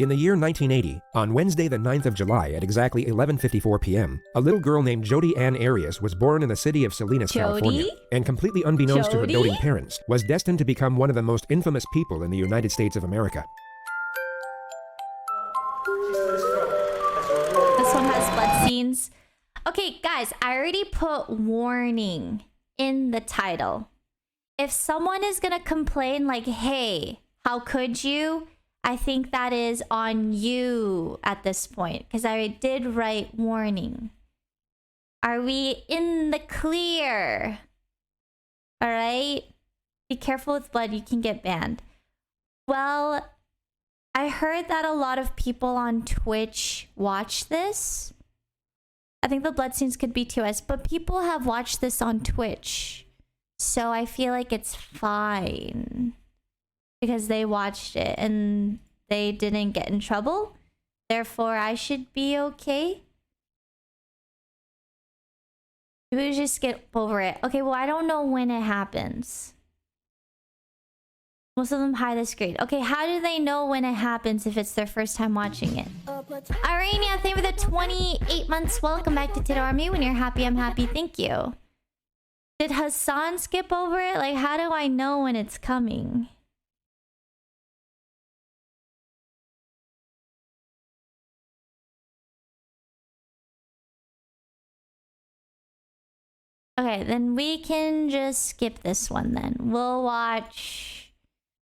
In the year 1980, on Wednesday the 9th of July at exactly 11:54 p.m., a little girl named Jody Ann Arias was born in the city of Salinas, California, and completely unbeknownst to her doting parents, was destined to become one of the most infamous people in the United States of America. This one has blood scenes. Okay, guys, I already put warning in the title. If someone is gonna complain like, hey, how could you? I think that is on you at this point, because I did write warning. Are we in the clear? All right? Be careful with blood, you can get banned. Well, I heard that a lot of people on Twitch watch this. I think the blood scenes could be TOS, but people have watched this on Twitch. So I feel like it's fine. Because they watched it and they didn't get in trouble. Therefore, I should be okay. We just skip over it. Okay, well, I don't know when it happens. Most of them hide the screen. Okay, how do they know when it happens if it's their first time watching it? Irania, thank you for the 28 months. Welcome back to Tito Army. When you're happy, I'm happy. Thank you. Did Hassan skip over it? Like, how do I know when it's coming? Okay, then we can just skip this one then. We'll watch...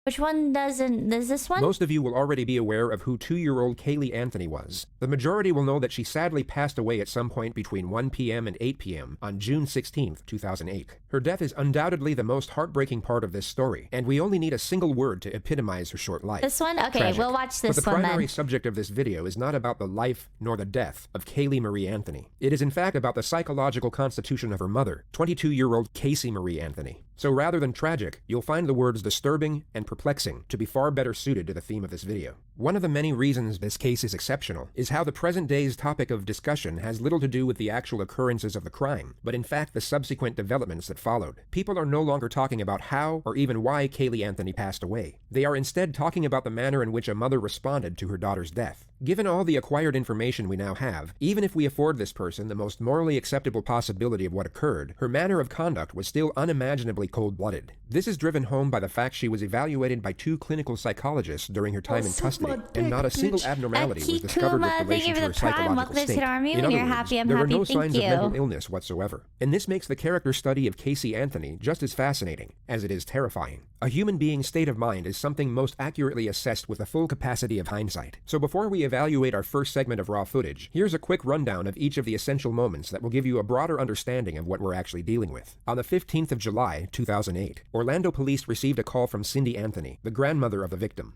Which one doesn't... Does this one? Most of you will already be aware of who 2-year-old Kaylee Anthony was. The majority will know that she sadly passed away at some point between 1 p.m. and 8 p.m. on June 16th, 2008. Her death is undoubtedly the most heartbreaking part of this story, and we only need a single word to epitomize her short life. This one? Okay, Tragic. We'll watch this one then. But the primary subject of this video is not about the life nor the death of Kaylee Marie Anthony. It is in fact about the psychological constitution of her mother, 22-year-old Casey Marie Anthony. So rather than tragic, you'll find the words disturbing and perplexing to be far better suited to the theme of this video. One of the many reasons this case is exceptional is how the present day's topic of discussion has little to do with the actual occurrences of the crime, but in fact the subsequent developments that followed. People are no longer talking about how or even why Kaylee Anthony passed away. They are instead talking about the manner in which a mother responded to her daughter's death. Given all the acquired information we now have, even if we afford this person the most morally acceptable possibility of what occurred, her manner of conduct was still unimaginably cold-blooded. This is driven home by the fact she was evaluated by 2 clinical psychologists during her time in custody, and not a single abnormality was discovered with relation to her psychological state. In other words, there were no signs of mental illness whatsoever. And this makes the character study of Casey Anthony just as fascinating as it is terrifying. A human being's state of mind is something most accurately assessed with the full capacity of hindsight. So before we evaluate our first segment of raw footage, here's a quick rundown of each of the essential moments that will give you a broader understanding of what we're actually dealing with. On the 15th of July, 2008, Orlando police received a call from Cindy Anthony, the grandmother of the victim.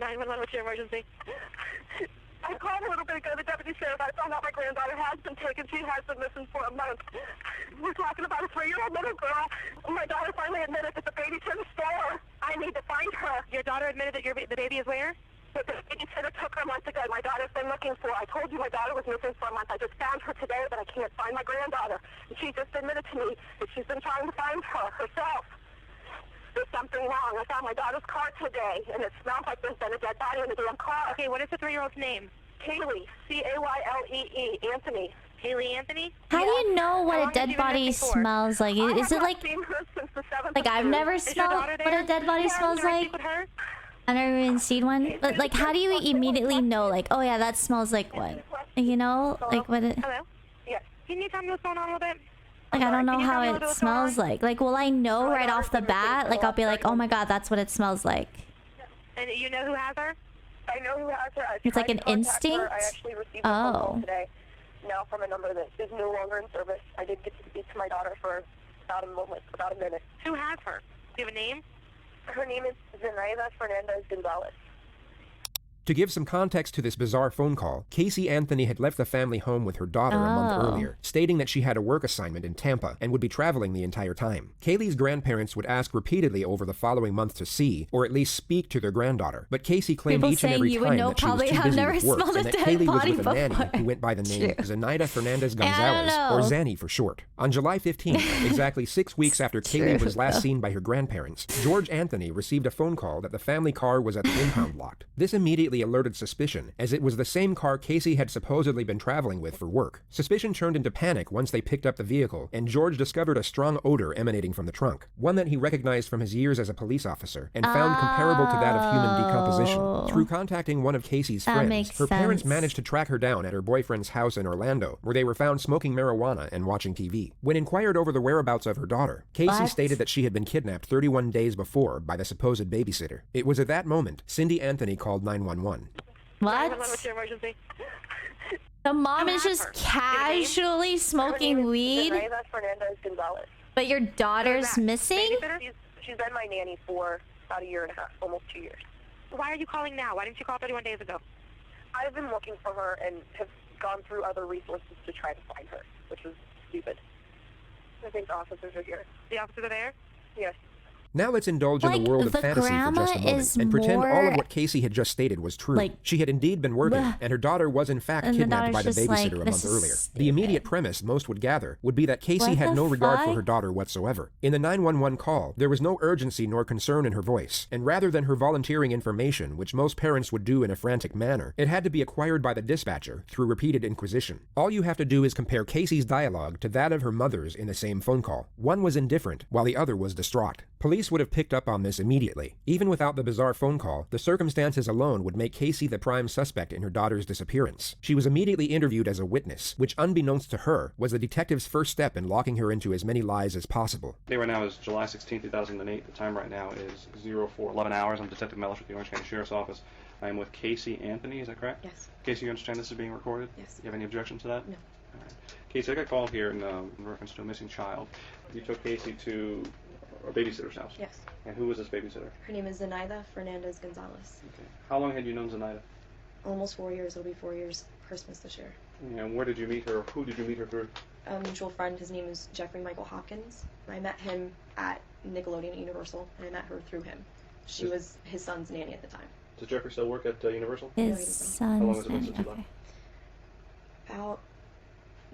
911, what's your emergency? I called a little bit ago. The deputy sheriff, I found out my granddaughter has been taken. She has been missing for a month. We're talking about a 3-year-old little girl. My daughter finally admitted that the baby's in the store. I need to find her. Your daughter admitted that the baby is where? But the babysitter took her months ago. My daughter's been looking for her. I told you my daughter was missing for a month. I just found her today, but I can't find my granddaughter. And she just admitted to me that she's been trying to find her herself. There's something wrong. I found my daughter's car today, and it smells like there's been a dead body in the damn car. Okay, what is the 3-year-old's name? Kaylee, C-A-Y-L-E-E, Anthony. Kaylee Anthony? How do you know what a dead body smells like? Is it like... Like, I've never smelled what a dead body smells like. I've never even seen one. But, like, how do you immediately know, like, oh yeah, that smells like what? You know? Like, what it... Hello? Yes. Can you tell me what's going on a little bit? Like, I don't know how it smells like. Like, will I know right off the bat? Like, I'll be like, oh my god, that's what it smells like. And you know who has her? I know who has her. It's like an instinct? I actually received a phone call today. Now from a number that is no longer in service. I did get to speak to my daughter for about a minute. Who has her? Do you have a name? Her name is Zenaida Fernandez Gonzalez. To give some context to this bizarre phone call, Casey Anthony had left the family home with her daughter a month earlier, stating that she had a work assignment in Tampa and would be traveling the entire time. Kaylee's grandparents would ask repeatedly over the following month to see, or at least speak to their granddaughter, but Casey claimed each and every time that she was too busy with work and that Kaylee was with a nanny who went by the name Zenaida Fernandez Gonzalez, or Zanny for short. On July 15th, exactly 6 weeks after Kaylee was last seen by her grandparents, George Anthony received a phone call that the family car was at the impound lot. This immediately immediately alerted suspicion, as it was the same car Casey had supposedly been traveling with for work. Suspicion turned into panic once they picked up the vehicle, and George discovered a strong odor emanating from the trunk, one that he recognized from his years as a police officer, and found comparable to that of human decomposition. Through contacting one of Casey's friends, her parents managed to track her down at her boyfriend's house in Orlando, where they were found smoking marijuana and watching TV. When inquired over the whereabouts of her daughter, Casey stated that she had been kidnapped 31 days before by the supposed babysitter. It was at that moment Cindy Anthony called 911. What? What's your emergency? The mom is just casually smoking weed, but your daughter's missing? She's been my nanny for about a year and a half, almost 2 years. Why are you calling now? Why didn't you call 31 days ago? I've been looking for her and have gone through other resources to try to find her, which is stupid. I think the officers are here. The officers are there? Yes. Now let's indulge in the world of fantasy for just a moment and pretend all of what Casey had just stated was true. She had indeed been working, and her daughter was in fact kidnapped by the babysitter a month earlier. The immediate premise, most would gather, would be that Casey had no regard for her daughter whatsoever. In the 911 call, there was no urgency nor concern in her voice, and rather than her volunteering information, which most parents would do in a frantic manner, it had to be acquired by the dispatcher through repeated inquisition. All you have to do is compare Casey's dialogue to that of her mother's in the same phone call. One was indifferent, while the other was distraught. Police would have picked up on this immediately. Even without the bizarre phone call, the circumstances alone would make Casey the prime suspect in her daughter's disappearance. She was immediately interviewed as a witness, which unbeknownst to her, was the detective's first step in locking her into as many lies as possible. The day right now is July 16, 2008. The time right now is 04:11 hours. I'm Detective Mellish with the Orange County Sheriff's Office. I am with Casey Anthony, is that correct? Yes. Casey, you understand this is being recorded? Yes. You have any objection to that? No. All right. Casey, I got called here in reference to a missing child. You took Casey to a babysitter's house? Yes. And who was this babysitter? Her name is Zenaida Fernandez Gonzalez. Okay. How long had you known Zenaida? Almost 4 years. It'll be 4 years Christmas this year. And where did you meet her? Who did you meet her through? A mutual friend. His name is Jeffrey Michael Hopkins. I met him at Nickelodeon at Universal, and I met her through him. She was his son's nanny at the time. Does Jeffrey still work at Universal? His son's How long has it been since you left? About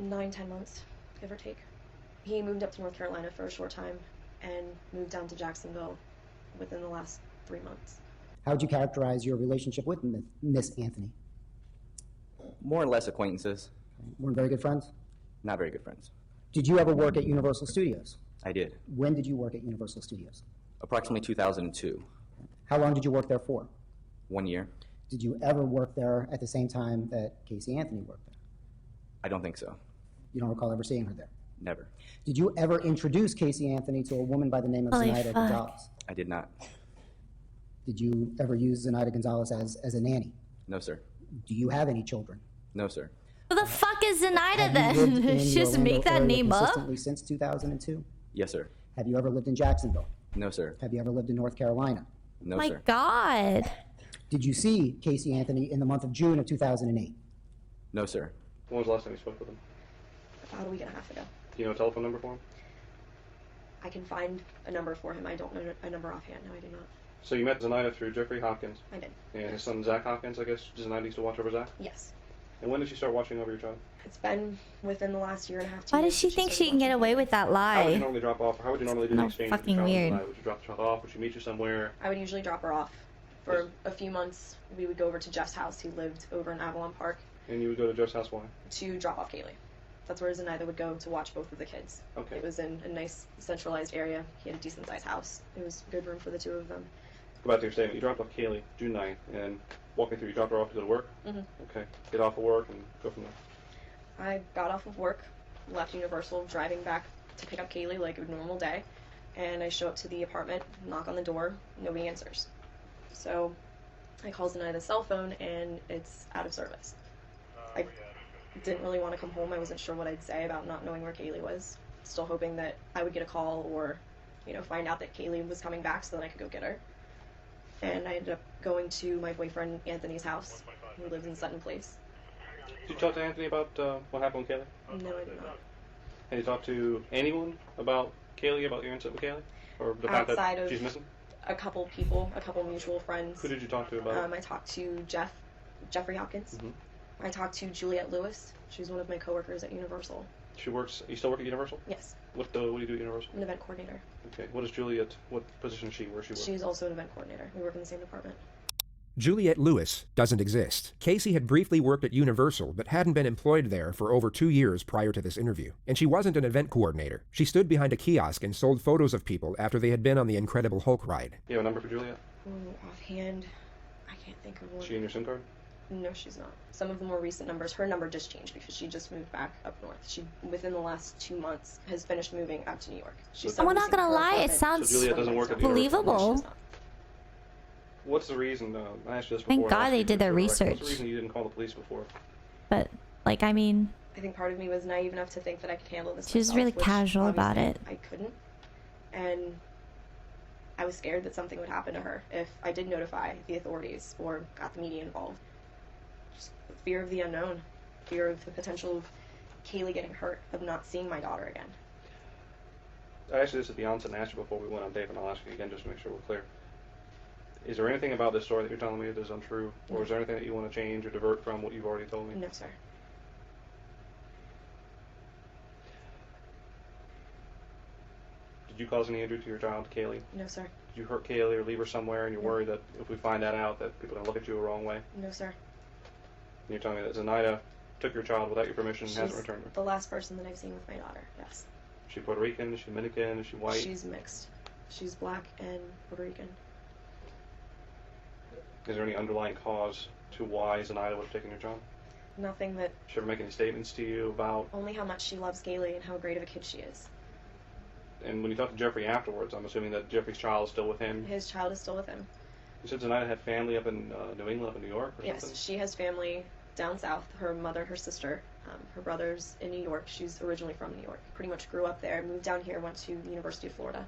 9-10 months, give or take. He moved up to North Carolina for a short time and moved down to Jacksonville within the last 3 months. How would you characterize your relationship with Miss Anthony? More or less acquaintances. Weren't very good friends? Not very good friends. Did you ever work at Universal Studios? I did. When did you work at Universal Studios? Approximately 2002. How long did you work there for? 1 year. Did you ever work there at the same time that Casey Anthony worked there? I don't think so. You don't recall ever seeing her there? Never. Did you ever introduce Casey Anthony to a woman by the name of Zenaida Gonzalez? I did not. Did you ever use Zenaida Gonzalez as a nanny? No, sir. Do you have any children? No, sir. Who the fuck is Zenaida Have you lived in then? the Just Orlando make that area name up? consistently since 2002? Yes, sir. Have you ever lived in Jacksonville? No, sir. Have you ever lived in North Carolina? No, My sir. God. Did you see Casey Anthony in the month of June of 2008? No, sir. When was the last time you spoke with him? About a week and a half ago. Do you know a telephone number for him? I can find a number for him. I don't know a number offhand. No, I do not. So you met Zenaida through Jeffrey Hopkins? I did. And his son Zach Hopkins, I guess. Zenaida used to watch over Zach? Yes. And when did she start watching over your child? It's been within the last year and a half. Why does she think she can get away with that How would you lie? normally drop off, or how would you normally do the No, exchange with fucking your child? weird. Would you drop the child off? Would she meet you somewhere? I would usually drop her off. For a few months, we would go over to Jeff's house. He lived over in Avalon Park. And you would go to Jeff's house why? To drop off Kaylee. That's where Zenaida would go to watch both of the kids. Okay. It was in a nice centralized area. He had a decent sized house. It was good room for the two of them. Go back to your statement. You dropped off Kaylee June 9th, and walk me through. You dropped her off to go to work? Mhm. Okay. Get off of work and go from there. I got off of work, left Universal, driving back to pick up Kaylee like a normal day, and I show up to the apartment, knock on the door, nobody answers. So I call Zenaida's cell phone, and it's out of service. I didn't really want to come home. I wasn't sure what I'd say about not knowing where Kaylee was. Still hoping that I would get a call or, find out that Kaylee was coming back so that I could go get her. And I ended up going to my boyfriend Anthony's house, who lives in Sutton Place. Did you talk to Anthony about what happened with Kaylee? No, I did not. Have you talked to anyone about Kaylee, about your incident with Kaylee? Or the fact Outside that of she's missing? A couple people, a couple mutual friends. Who did you talk to about it? I talked to Jeffrey Hopkins. Mhm. I talked to Juliette Lewis. She's one of my coworkers at Universal. She works. You still work at Universal? Yes, What do you do at Universal? an event coordinator. Okay. What is Juliet? What position is she? Where she work? She's also an event coordinator. We work in the same department. Juliette Lewis doesn't exist. Casey had briefly worked at Universal, but hadn't been employed there for over 2 years prior to this interview. And she wasn't an event coordinator. She stood behind a kiosk and sold photos of people after they had been on the Incredible Hulk ride. You have a number for Juliette? Offhand, I can't think of one. Is she in your SIM card? No, she's not. Some of the more recent numbers, her number just changed because she just moved back up north. She, within the last 2 months, has finished moving out to New York. She's I'm not gonna lie, it sounds So Juliette doesn't work at the believable. What's the reason, I asked you this before. Thank God they did their research. What's the reason you didn't call the police before? But, like, I mean... I think part of me was naive enough to think that I could handle this She was myself, really which casual about obviously it. I couldn't. And I was scared that something would happen to her if I did notify the authorities or got the media involved. Just fear of the unknown. Fear of the potential of Kaylee getting hurt, of not seeing my daughter again. I asked you this at the onset and asked you before we went on, Dave, and I'll ask you again just to make sure we're clear. Is there anything about this story that you're telling me that is untrue? Or is there anything that you want to change or divert from what you've already told me? No, sir. Did you cause any injury to your child, Kaylee? No, sir. Did you hurt Kaylee or leave her somewhere and you're worried that if we find that out that people are going to look at you the wrong way? No, sir. And you're telling me that Zenaida took your child without your permission and hasn't returned her? The last person that I've seen with my daughter, yes. Is she Puerto Rican? Is she Dominican? Is she white? She's mixed. She's black and Puerto Rican. Is there any underlying cause to why Zenaida would have taken your child? Nothing that... Did she ever make any statements to you about... Only how much she loves Kaylee and how great of a kid she is. And when you talked to Jeffrey afterwards, I'm assuming that Jeffrey's child is still with him? His child is still with him. You said Zenaida had family up in New England, up in New York or something? Yes, she has family down south. Her mother, her sister, her brother's in New York. She's originally from New York. Pretty much grew up there, moved down here, went to the University of Florida.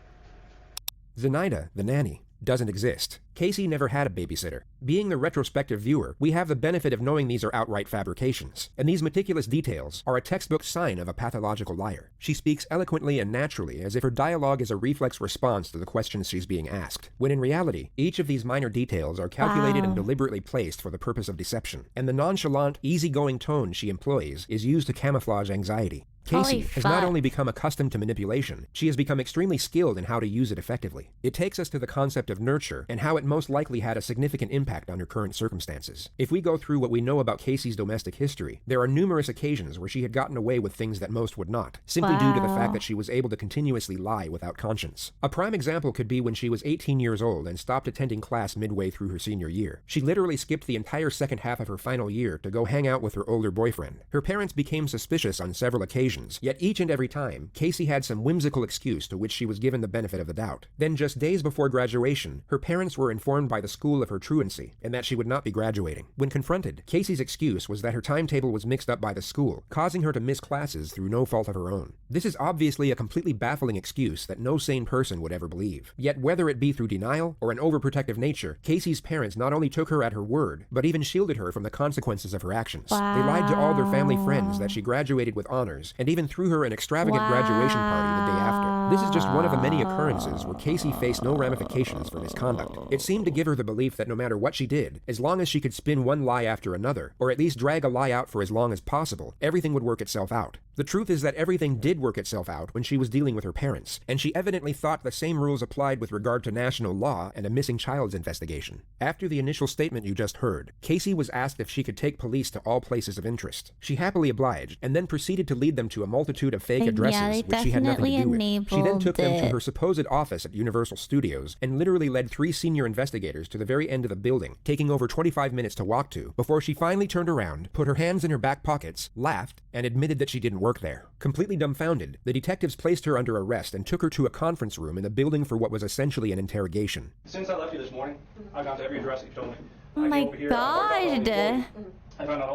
Zenaida, the nanny, doesn't exist. Casey never had a babysitter. Being the retrospective viewer, we have the benefit of knowing these are outright fabrications, and these meticulous details are a textbook sign of a pathological liar. She speaks eloquently and naturally as if her dialogue is a reflex response to the questions she's being asked, when in reality, each of these minor details are calculated and deliberately placed for the purpose of deception, and the nonchalant, easygoing tone she employs is used to camouflage anxiety. Casey has not only become accustomed to manipulation, she has become extremely skilled in how to use it effectively. It takes us to the concept of nurture and how it most likely had a significant impact on her current circumstances. If we go through what we know about Casey's domestic history, there are numerous occasions where she had gotten away with things that most would not, simply due to the fact that she was able to continuously lie without conscience. A prime example could be when she was 18 years old and stopped attending class midway through her senior year. She literally skipped the entire second half of her final year to go hang out with her older boyfriend. Her parents became suspicious on several occasions, yet each and every time, Casey had some whimsical excuse to which she was given the benefit of the doubt. Then just days before graduation, her parents were informed by the school of her truancy and that she would not be graduating. When confronted, Casey's excuse was that her timetable was mixed up by the school, causing her to miss classes through no fault of her own. This is obviously a completely baffling excuse that no sane person would ever believe. Yet whether it be through denial or an overprotective nature, Casey's parents not only took her at her word, but even shielded her from the consequences of her actions. They lied to all their family friends that she graduated with honors, and even threw her an extravagant graduation party the day after. This is just one of the many occurrences where Casey faced no ramifications for misconduct. It seemed to give her the belief that no matter what she did, as long as she could spin one lie after another, or at least drag a lie out for as long as possible, everything would work itself out. The truth is that everything did work itself out when she was dealing with her parents, and she evidently thought the same rules applied with regard to national law and a missing child's investigation. After the initial statement you just heard, Casey was asked if she could take police to all places of interest. She happily obliged, and then proceeded to lead them to a multitude of fake addresses which she had nothing to do with. She then took them to her supposed office at Universal Studios, and literally led 3 senior investigators to the very end of the building, taking over 25 minutes to walk to, before she finally turned around, put her hands in her back pockets, laughed, and admitted that she didn't work there. Completely dumbfounded, the detectives placed her under arrest and took her to a conference room in the building for what was essentially an interrogation. Since I left you this morning, I've gone to every address that you told me. Oh my god.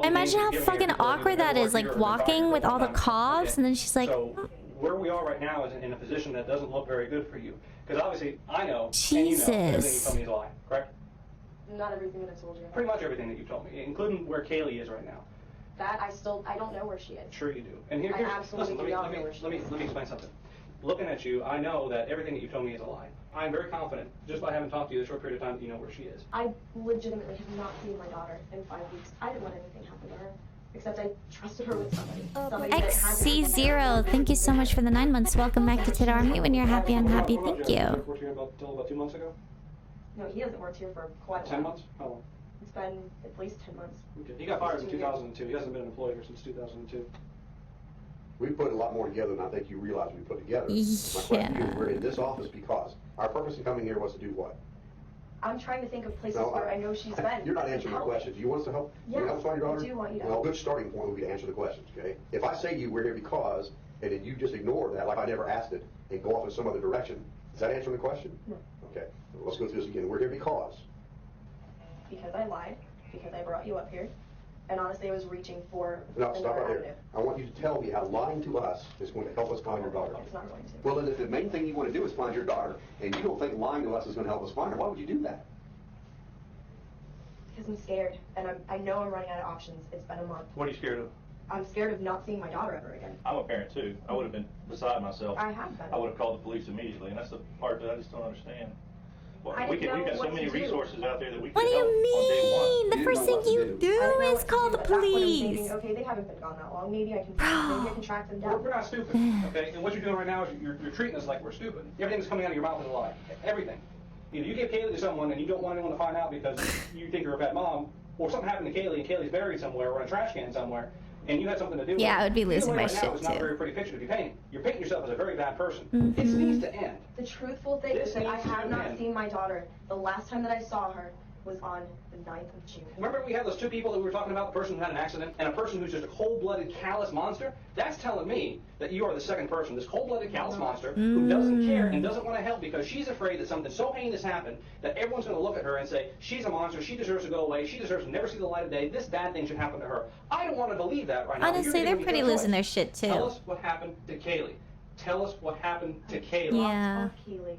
Imagine how fucking awkward that is, like walking with all the cops and then she's like... So where we are right now is in a position that doesn't look very good for you. Because obviously, I know, Jesus. and you know, everything you told me is a lie, correct? Not everything that I told you. Pretty much everything that you told me, including where Kaylee is right now. That I don't know where she is. Sure you do. And here's, absolutely listen, let me explain something. Looking at you, I know that everything that you told me is a lie. I'm very confident, just by having talked to you this short period of time, that you know where she is. I legitimately have not seen my daughter in 5 weeks. I didn't let anything happen to her, except I trusted her with somebody. XC0, thank you so much for the 9 months. Welcome back to Tit Army. When you're happy, I'm happy. Thank you. Worked here until about 2 months ago? No, he hasn't worked here for quite a while. 10 months? How long? It's been at least 10 months. Okay. He got fired in 2002. He hasn't been an employee here since 2002. We put a lot more together than I think you realize we put together. My question to you is, we're in this office because our purpose in coming here was to do what? I'm trying to think of places where I know she's been. You're not answering my question. Do you want us to help? Yes, help find your daughter? I do want you to Well, a good starting point would be to answer the questions, okay? If I say to you, we're here because, and then you just ignore that like I never asked it, and go off in some other direction, is that answering the question? No. Okay, well, let's go through this again. We're here because. Because I lied, because I brought you up here, and honestly I was reaching for No, stop another right avenue. there. I want you to tell me how lying to us is going to help us find your daughter. It's not going to. Well, then if the main thing you want to do is find your daughter, and you don't think lying to us is going to help us find her, why would you do that? Because I'm scared, and I know I'm running out of options. It's been a month. What are you scared of? I'm scared of not seeing my daughter ever again. I'm a parent too. I would have been beside myself. I have been. I would have called the police immediately, and that's the part that I just don't understand. Well, I we've didn't know got so what many to do. resources out there that we What can do help you on day one. mean? The You first know thing what to you do. do I didn't know is what to call do, the but that's what I'm police. thinking. Okay, they haven't been gone that long. Maybe I can track them down. We're not stupid, okay? And what you're doing right now is you're treating us like we're stupid. Everything's coming out of your mouth is a lie. Everything. Either you give Kaylee to someone and you don't want anyone to find out because you think you're a bad mom, or something happened to Kaylee and Kaylee's buried somewhere or in a trash can somewhere, and you had something to do with it. Yeah, I would be losing my Right now shit is not a too. very pretty picture to be painting. You're painting yourself as a very bad person. Mm-hmm. This needs to end. The truthful thing This is that I needs to have not end. seen my daughter. The last time that I saw her was on the 9th of June. Remember we had those two people that we were talking about, the person who had an accident and a person who's just a cold-blooded, callous monster? That's telling me that you are the second person, this cold-blooded, callous monster who doesn't care and doesn't want to help because she's afraid that something so heinous happened that everyone's going to look at her and say, she's a monster, she deserves to go away, she deserves to never see the light of day, this bad thing should happen to her. I don't want to believe that right now. Honestly, they're pretty losing their shit too. Tell us what happened to Kaylee. Tell us what happened to Kaylee. Yeah. Off Kaylee.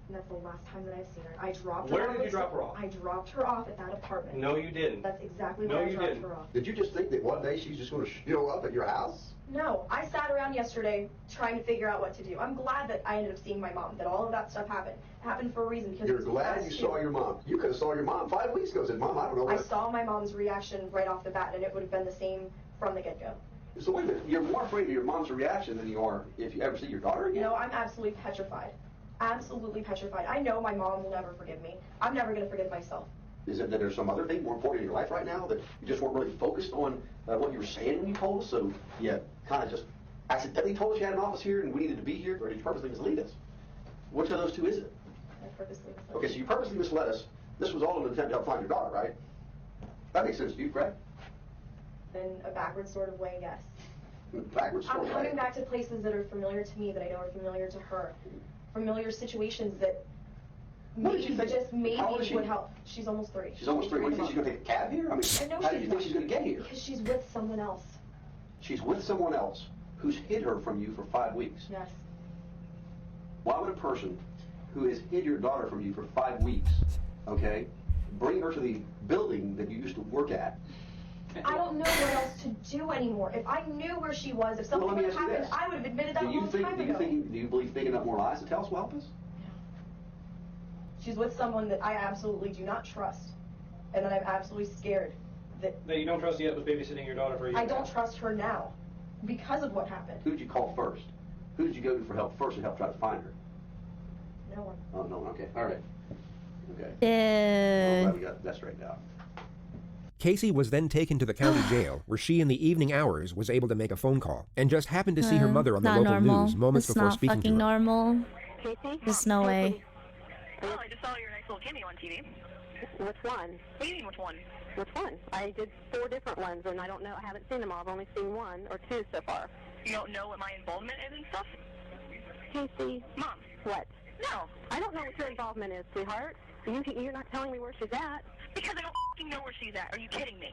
And that's the last time that I've seen her. I dropped her Where off. did you drop her off? I dropped her off at that apartment. No, you didn't. That's exactly No, where I you dropped didn't. her off. Did you just think that one day she's just going to show up at your house? No, I sat around yesterday trying to figure out what to do. I'm glad that I ended up seeing my mom, that all of that stuff happened. It happened for a reason. Because You're it was glad past you due. saw your mom. You could have saw your mom 5 weeks ago and said, Mom, I don't know I what. saw my mom's reaction right off the bat, and it would have been the same from the get-go. So wait a minute, you're more afraid of your mom's reaction than you are if you ever see your daughter again? No, I'm absolutely petrified. Absolutely petrified. I know my mom will never forgive me. I'm never going to forgive myself. Is it that there's some other thing more important in your life right now that you just weren't really focused on what you were saying when you told us? So you kind of just accidentally told us you had an office here and we needed to be here, or did you purposely mislead us? Which of those two is it? I purposely misled Okay, so you purposely misled us. This was all in an attempt to help find your daughter, right? That makes sense to you, correct? in a backward sort of way, yes. Backwards sort I'm of coming way. back to places that are familiar to me, that I know are familiar to her. Familiar situations that What did maybe, you think? just maybe How old is she? would help. She's almost 3. She's almost 3. What do you think she's going to take a cab here? I mean, I know how do she's you think not. she's going to get here? Because she's with someone else. She's with someone else who's hid her from you for 5 weeks. Yes. Why would a person who has hid your daughter from you for 5 weeks, okay, bring her to the building that you used to work at? I don't know what else to do anymore. If I knew where she was, if something Well, let would me have ask you happened, this. I would have admitted that a Do you long think? time Do you ago. think? Do you believe thinking up more lies to tell us will help us? She's with someone that I absolutely do not trust, and that I'm absolutely scared that That you don't trust yet was babysitting your daughter for a year. I don't trust her now because of what happened. Who did you call first? Who did you go to for help first to help try to find her? No one. Oh, no one. Okay. All right. Okay. I'm Dude. glad we got that straightened out. Casey was then taken to the county jail, where she in the evening hours was able to make a phone call, and just happened to see her mother on the Not local normal. news moments It's before not speaking to fucking her. normal. Casey? There's no way. Oh, I just saw your nice little cameo on TV. Which one? What do you mean, which one? Which one? I did 4 different ones, and I don't know. I haven't seen them all. I've only seen 1 or 2 so far. You don't know what my involvement is and stuff? Casey, Mom. what? No. I don't know what your involvement is, sweetheart. You're not telling me where she's at. Because I don't f***ing know where she's at. Are you kidding me?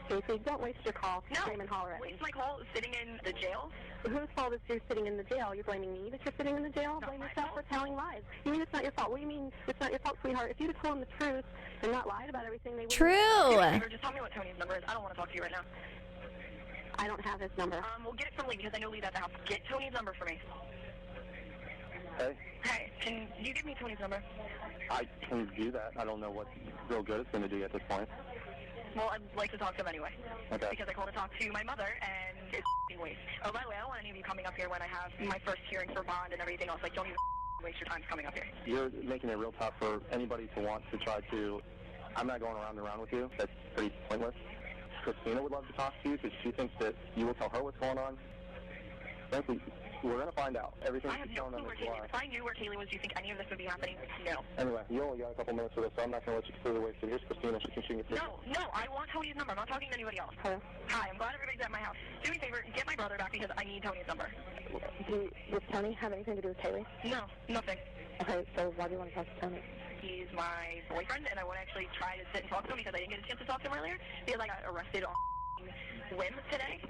Casey, don't waste your call to No. scream and holler at me. Waste my call sitting in the jail? Whose fault is you're sitting in the jail? You're blaming me that you're sitting in the jail? Not Blame my yourself fault. for telling lies. You mean it's not your fault? What do you mean it's not your fault, sweetheart? If you'd have told them the truth and not lied about everything, they would. True. Just tell me what Tony's number is. I don't want to talk to you right now. I don't have his number. We'll get it from Lee because I know Lee's at the house. Get Tony's number for me. Hey, Hey, can you give me Tony's number? I can do that. I don't know what real good it's going to do at this point. Well, I'd like to talk to him anyway. Okay. Because I called to talk to my mother, and it's f***ing waste. Oh, by the way, I don't want any of you coming up here when I have my first hearing for bond and everything else. Like, don't even waste your time coming up here. You're making it real tough for anybody to want to try to I'm not going around and around with you. That's pretty pointless. Christina would love to talk to you because she thinks that you will tell her what's going on. Frankly, we're going to find out. Everything I have she's no telling clue them where is Kaylee lie. is. If I knew where Kaylee was, do you think any of this would be happening? No. Anyway, you only got a couple minutes with us, so I'm not going to let you completely waste it. Here's Christina. She can shoot you. No, I want Tony's number. I'm not talking to anybody else. Hello? Hi, I'm glad everybody's at my house. Do me a favor, get my brother back because I need Tony's number. Does Tony have anything to do with Kaylee? No, nothing. Okay, so why do you want to talk to Tony? He's my boyfriend, and I want to actually try to sit and talk to him because I didn't get a chance to talk to him earlier because I got arrested on whim today.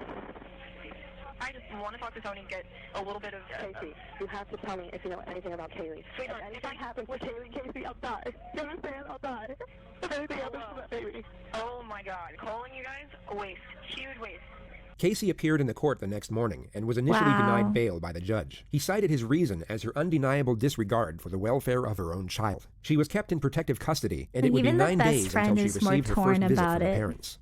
I just want to talk to Tony and get a little bit of... Casey, you have to tell me if you know anything about Kaylee. Sweetheart, if anything happens with Kaylee, Casey, I'll die. You understand? I'll die. If anything happens to that baby. Oh my God. Calling you guys? A waste. Huge waste. Casey appeared in the court the next morning and was initially denied bail by the judge. He cited his reason as her undeniable disregard for the welfare of her own child. She was kept in protective custody, and it would be 9 days until she received her first visit from her parents.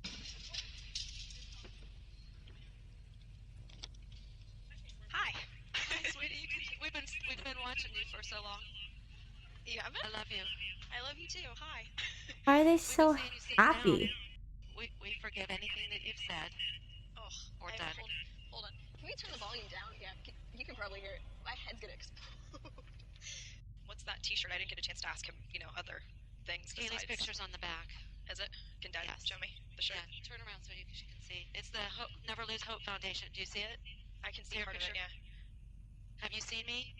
We've been watching you for so long. You haven't? I love you. I love you too. Hi. Why are they so happy? We forgive anything that you've said. Or done. Hold on. Can we turn the volume down? Yeah, you can probably hear it. My head's gonna explode. What's that T-shirt? I didn't get a chance to ask him. Other things. Kaylee's picture's on the back. Is it? Can Dad show me the shirt? Yeah. Turn around so you can see. It's the Never Lose Hope Foundation. Do you see it? I can see part of it. Yeah. Have you seen me?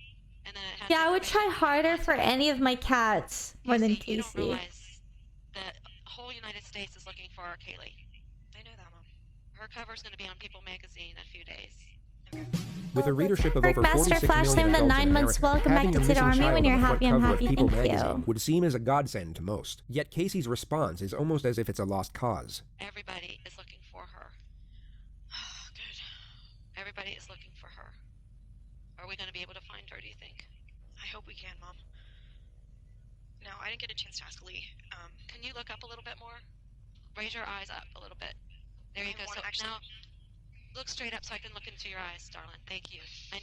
And then it has Yeah, I would try harder for any of my cats more than Casey. You don't realize that whole United States is looking for our Kaylee. I know that, Mom. Her cover's going to be on People magazine in a few days. With a readership of over Master 46 Flash million the adults 9 in months. America, Welcome back having to a Sid missing Army. child When you're on the happy, front I'm cover of happy. People Thank magazine you. would seem as a godsend to most. Yet Casey's response is almost as if it's a lost cause. Everybody is looking for her. Good. Everybody is looking for her. Are we going to be able to find her, do you think? I hope we can, Mom. No, I didn't get a chance to ask Lee. Can you look up a little bit more? Raise your eyes up a little bit. There you go. So now, look straight up so I can look into your eyes, darling. Thank you. I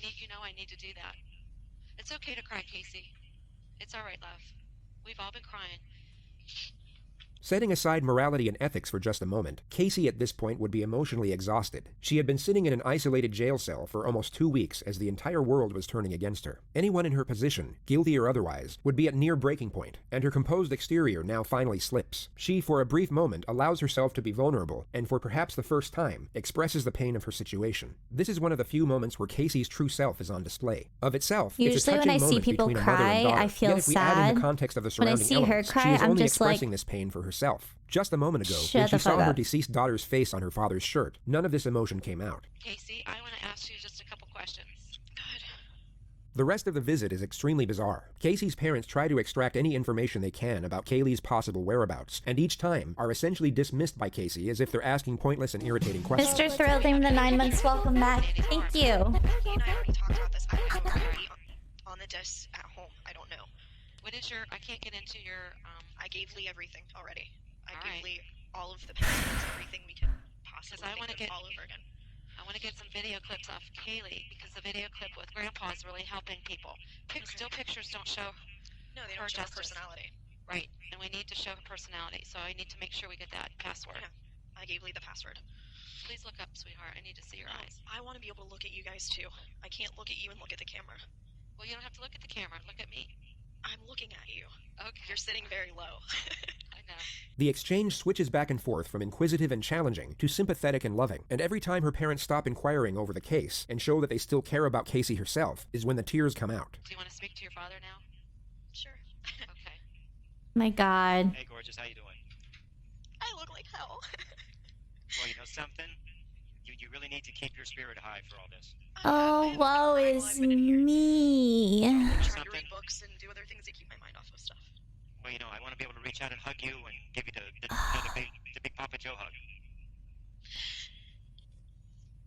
need to do that. It's okay to cry, Casey. It's all right, love. We've all been crying. Setting aside morality and ethics for just a moment, Casey at this point would be emotionally exhausted. She had been sitting in an isolated jail cell for almost 2 weeks as the entire world was turning against her. Anyone in her position, guilty or otherwise, would be at near breaking point, and her composed exterior now finally slips. She, for a brief moment, allows herself to be vulnerable, and for perhaps the first time, expresses the pain of her situation. This is one of the few moments where Casey's true self is on display. Of itself, it's a Usually touching when I see moment people between a mother and cry, daughter. I feel Yet if we add in sad. the context of the When I surrounding see her elements, cry, she is I'm only just expressing like, this pain for herself. Just a moment ago, shut when she the fuck saw her up. deceased daughter's face on her father's shirt, none of this emotion came out. Casey, I want to ask you just a couple questions. Good. The rest of the visit is extremely bizarre. Casey's parents try to extract any information they can about Kaylee's possible whereabouts, and each time are essentially dismissed by Casey as if they're asking pointless and irritating questions. Mr. Thrill, thank you for the 9 months. Welcome back. Thank you. He and I already talked about this. I don't know where on the desk at home. I don't know. What is your? I can't get into your. I gave Lee everything already. I gave Lee all of the passwords, everything we could possibly think of all over again. I want to get some video clips off Kaylee because the video clip with Grandpa is really helping people. Still pictures don't show. No, they don't show her personality. Right, and we need to show her personality. So I need to make sure we get that password. Yeah. I gave Lee the password. Please look up, sweetheart. I need to see your eyes. I want to be able to look at you guys too. I can't look at you and look at the camera. Well, you don't have to look at the camera. Look at me. I'm looking at you. Okay. You're sitting very low. I know. The exchange switches back and forth from inquisitive and challenging to sympathetic and loving, and every time her parents stop inquiring over the case and show that they still care about Casey herself is when the tears come out. Do you want to speak to your father now? Sure. Okay. My God. Hey, gorgeous, how you doing? I look like hell. Well, you know something? You really need to keep your spirit high for all this. Oh, woe is me. Try to read books and do other things to keep my mind off of stuff. Well, I want to be able to reach out and hug you and give you the big Papa Joe hug.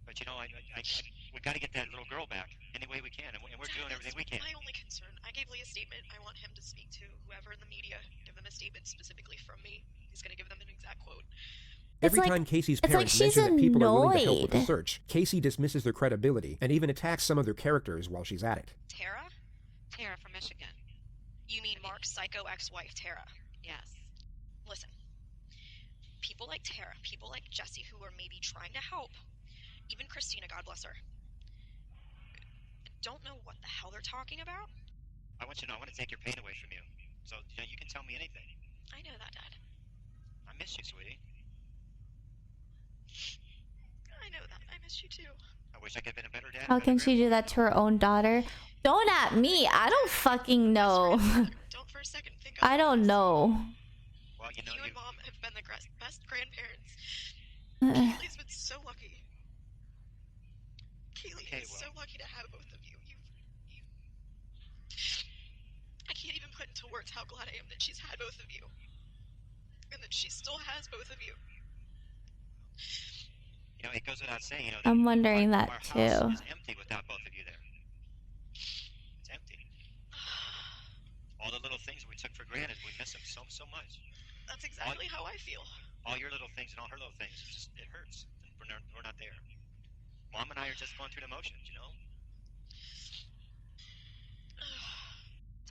But we got to get that little girl back any way we can, and we're doing everything we can. My only concern. I gave Lee a statement. I want him to speak to whoever in the media, give them a statement specifically from me. He's going to give them an exact quote. Every time Casey's parents mention that people are willing to help with the search, Casey dismisses their credibility and even attacks some of their characters while she's at it. Tara? Tara from Michigan. You mean Mark's psycho ex-wife, Tara? Yes. Listen, like Tara, people like Jesse who are maybe trying to help, even Christina, God bless her, don't know what the hell they're talking about. I want you to know I want to take your pain away from you. So, you can tell me anything. I know that, Dad. I miss you, sweetie. I know that. I miss you too. I wish I could have been a better dad. How can she do that to her own daughter? Don't at me. I don't fucking know. Don't for a second think I don't know. Well, you and Mom have been the best grandparents. Kaylee's been so lucky. Kaylee is so lucky to have both of you. I can't even put into words how glad I am that she's had both of you. And that she still has both of you. It goes without saying, I'm wondering that our too. house is empty without both of you there. It's empty. All the little things we took for granted, we miss them so much. That's exactly how I feel. All your little things and all her little things, it hurts. We're not there. Mom and I are just going through the motions,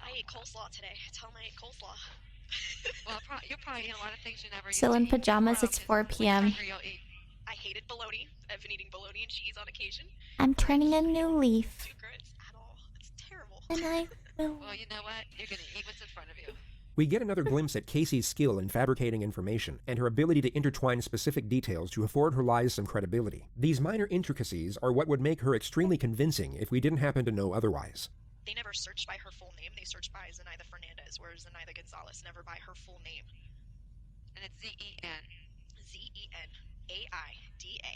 I ate coleslaw today. Tell them I ate coleslaw. Well, you're probably eating a lot of things you never used Still to in eat. pajamas. It's 4 p.m. I hated bologna. I've been eating bologna and cheese on occasion. I'm turning a new leaf. At all. It's terrible. And I will. Well, you know what? You're gonna eat what's in front of you. We get another glimpse at Casey's skill in fabricating information and her ability to intertwine specific details to afford her lies some credibility. These minor intricacies are what would make her extremely convincing if we didn't happen to know otherwise. They never searched by her full name. They searched by Zenaida Fernandez, whereas Zenaida Gonzalez never by her full name. And it's Z-E-N. Z-E-N-A-I-D-A.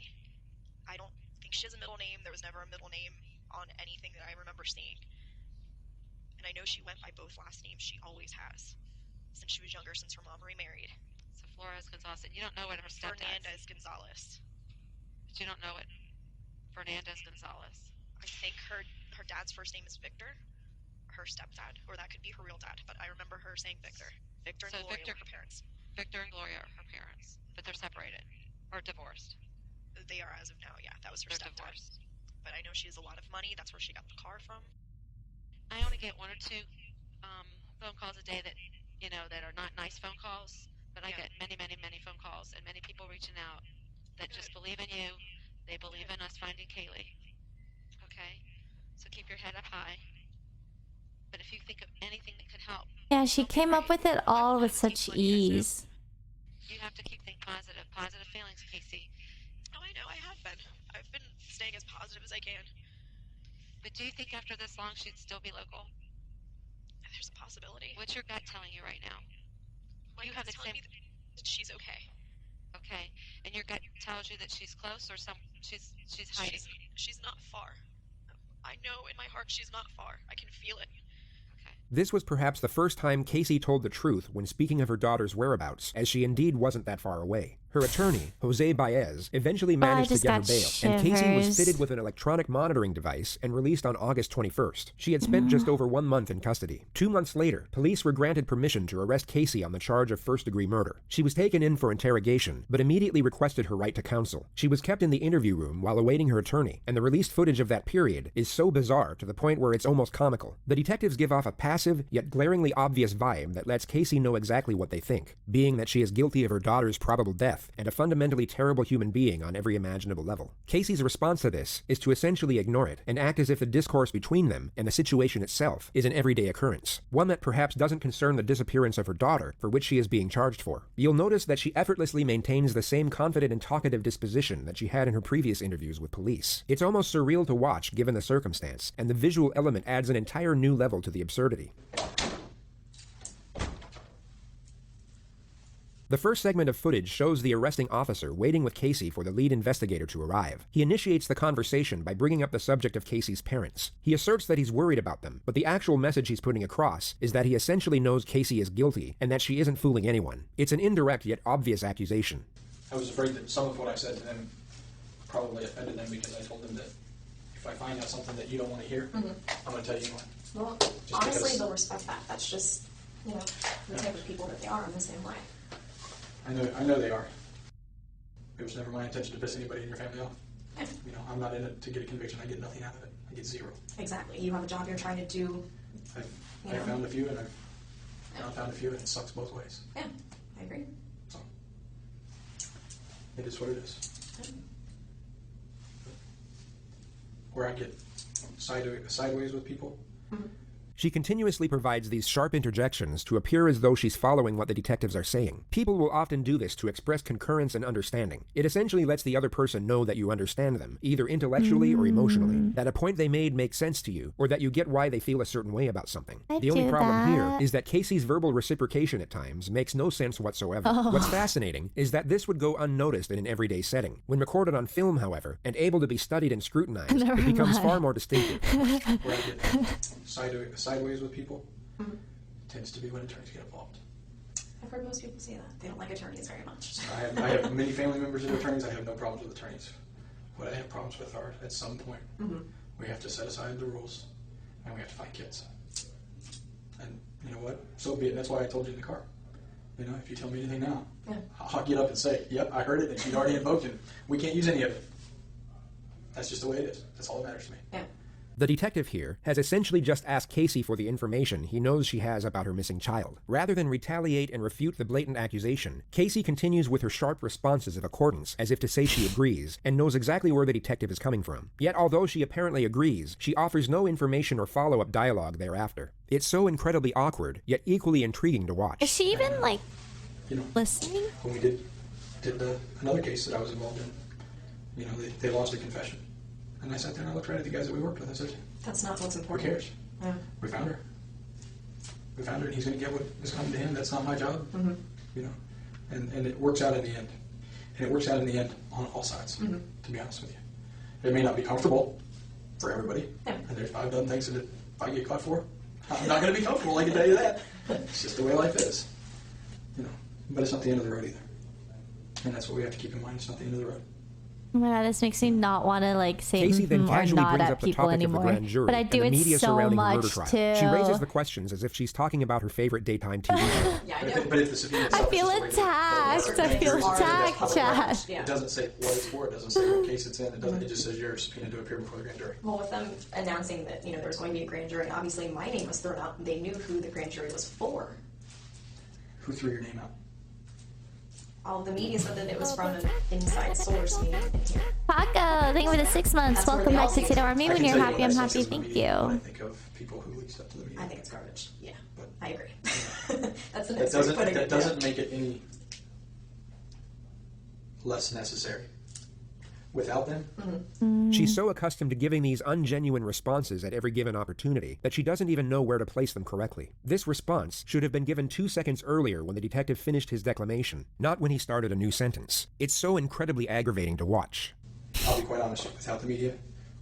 I don't think she has a middle name. There was never a middle name on anything that I remember seeing. And I know she went by both last names. She always has. Since she was younger, since her mom remarried. So Flores Gonzalez. And you don't know what her stepdad Fernandez Gonzalez. But you don't know what Fernandez Gonzalez. I think her dad's first name is Victor. Her stepdad. Or that could be her real dad. But I remember her saying Victor. Victor and Gloria were her parents. Victor and Gloria are her parents. But they're separated. Or divorced. They are as of now, yeah. That was her stepdad. Divorced. But I know she has a lot of money. That's where she got the car from. I only get 1 or 2 phone calls a day that, that are not nice phone calls. But I get many, many, many phone calls and many people reaching out that just believe in you. They believe in us finding Kaylee. Okay? So keep your head up high. But if you think of anything that could help. Yeah, she came up with it all with such ease. You have to keep thinking positive feelings, Casey. Oh, I know, I have been. I've been staying as positive as I can. But do you think after this long she'd still be local? There's a possibility. What's your gut telling you right now? My gut's telling me that she's okay. Okay, and your gut tells you that she's close, or she's hiding. She's not far. I know in my heart she's not far. I can feel it. This was perhaps the first time Casey told the truth when speaking of her daughter's whereabouts, as she indeed wasn't that far away. Her attorney, Jose Baez, eventually managed to get her bail, and Casey was fitted with an electronic monitoring device and released on August 21st. She had spent just over 1 month in custody. 2 months later, police were granted permission to arrest Casey on the charge of first-degree murder. She was taken in for interrogation, but immediately requested her right to counsel. She was kept in the interview room while awaiting her attorney, and the released footage of that period is so bizarre to the point where it's almost comical. The detectives give off a passive, yet glaringly obvious vibe that lets Casey know exactly what they think, being that she is guilty of her daughter's probable death and a fundamentally terrible human being on every imaginable level. Casey's response to this is to essentially ignore it and act as if the discourse between them and the situation itself is an everyday occurrence, one that perhaps doesn't concern the disappearance of her daughter, for which she is being charged for. You'll notice that she effortlessly maintains the same confident and talkative disposition that she had in her previous interviews with police. It's almost surreal to watch given the circumstance, and the visual element adds an entire new level to the absurdity. The first segment of footage shows the arresting officer waiting with Casey for the lead investigator to arrive. He initiates the conversation by bringing up the subject of Casey's parents. He asserts that he's worried about them, but the actual message he's putting across is that he essentially knows Casey is guilty and that she isn't fooling anyone. It's an indirect yet obvious accusation. I was afraid that some of what I said to them probably offended them because I told them that if I find out something that you don't want to hear, I'm going to tell you anyway. Well, honestly, they'll respect that. That's just, the type of people that they are in the same way. I know they are. It was never my intention to piss anybody in your family off. Yeah. I'm not in it to get a conviction. I get nothing out of it. I get zero. Exactly. You have a job you're trying to do. I found a few, and I've not found a few, and it sucks both ways. Yeah, I agree. So, It is what it is. Where I get sideways with people. She continuously provides these sharp interjections to appear as though she's following what the detectives are saying. People will often do this to express concurrence and understanding. It essentially lets the other person know that you understand them, either intellectually or emotionally, that a point they made makes sense to you, or that you get why they feel a certain way about something. The only problem here is that Casey's verbal reciprocation at times makes no sense whatsoever. What's fascinating is that this would go unnoticed in an everyday setting. When recorded on film, however, and able to be studied and scrutinized, it becomes far more distinctive. Where I get sideways with people tends to be when attorneys get involved. I've heard most people say that. They don't like attorneys very much. I have many family members that are attorneys. I have no problems with attorneys. What I have problems with are, at some point, we have to set aside the rules and we have to find kids. And you know what? So be it. That's why I told you in the car. You know, if you tell me anything now, I'll get up and say, yep, I heard it, and she'd already invoked it. We can't use any of it. That's just the way it is. That's all that matters to me. Yeah. The detective here has essentially just asked Casey for the information he knows she has about her missing child. Rather than retaliate and refute the blatant accusation, Casey continues with her sharp responses of accordance, as if to say she agrees, and knows exactly where the detective is coming from. Yet although she apparently agrees, she offers no information or follow-up dialogue thereafter. It's so incredibly awkward, yet equally intriguing to watch. Is she even, like, you know, listening? When we did another case that I was involved in, you know, they lost a confession. And I sat there and I looked right at the guys that we worked with. I said, that's not what's important. Who cares? Yeah. We found her. We found her, and he's going to get what is coming to him. That's not my job. You know, and it works out in the end. And it works out in the end on all sides, to be honest with you. It may not be comfortable for everybody. And I've done things that if I get caught for, I'm not going to be comfortable, I can tell you that. It's just the way life is. You know, but it's not the end of the road either. And that's what we have to keep in mind. It's not the end of the road. Oh my god, this makes me not want to like say Casey then or casually nod brings at up the people topic anymore. of the grand jury But I do and the it media so surrounding the much murder trial. too. She raises the questions as if she's talking about her favorite daytime TV show. But if the subpoena I itself feel is just a regular- attacked. I feel attacked, Chad. It doesn't say what it's for. It doesn't say what case it's in. It doesn't. It just says you're subpoenaed to appear before the grand jury. Well, with them announcing that, you know, there was going to be a grand jury, obviously my name was thrown out. They knew who the grand jury was for. Who threw your name out? All the media said that it was from an inside source meeting in here. Paco, thank you for the 6 months. That's where Welcome they back all to see Tito it. Army. When you're happy, I'm happy. Thank you. I think of people who leaked stuff to the media. I think it's garbage. Yeah, I agree. That's the That next way of putting that it. doesn't make it any less necessary. Without them, She's so accustomed to giving these ungenuine responses at every given opportunity that she doesn't even know where to place them correctly. This response should have been given 2 seconds earlier when the detective finished his declamation, not when he started a new sentence. It's so incredibly aggravating to watch. I'll be quite honest, without the media,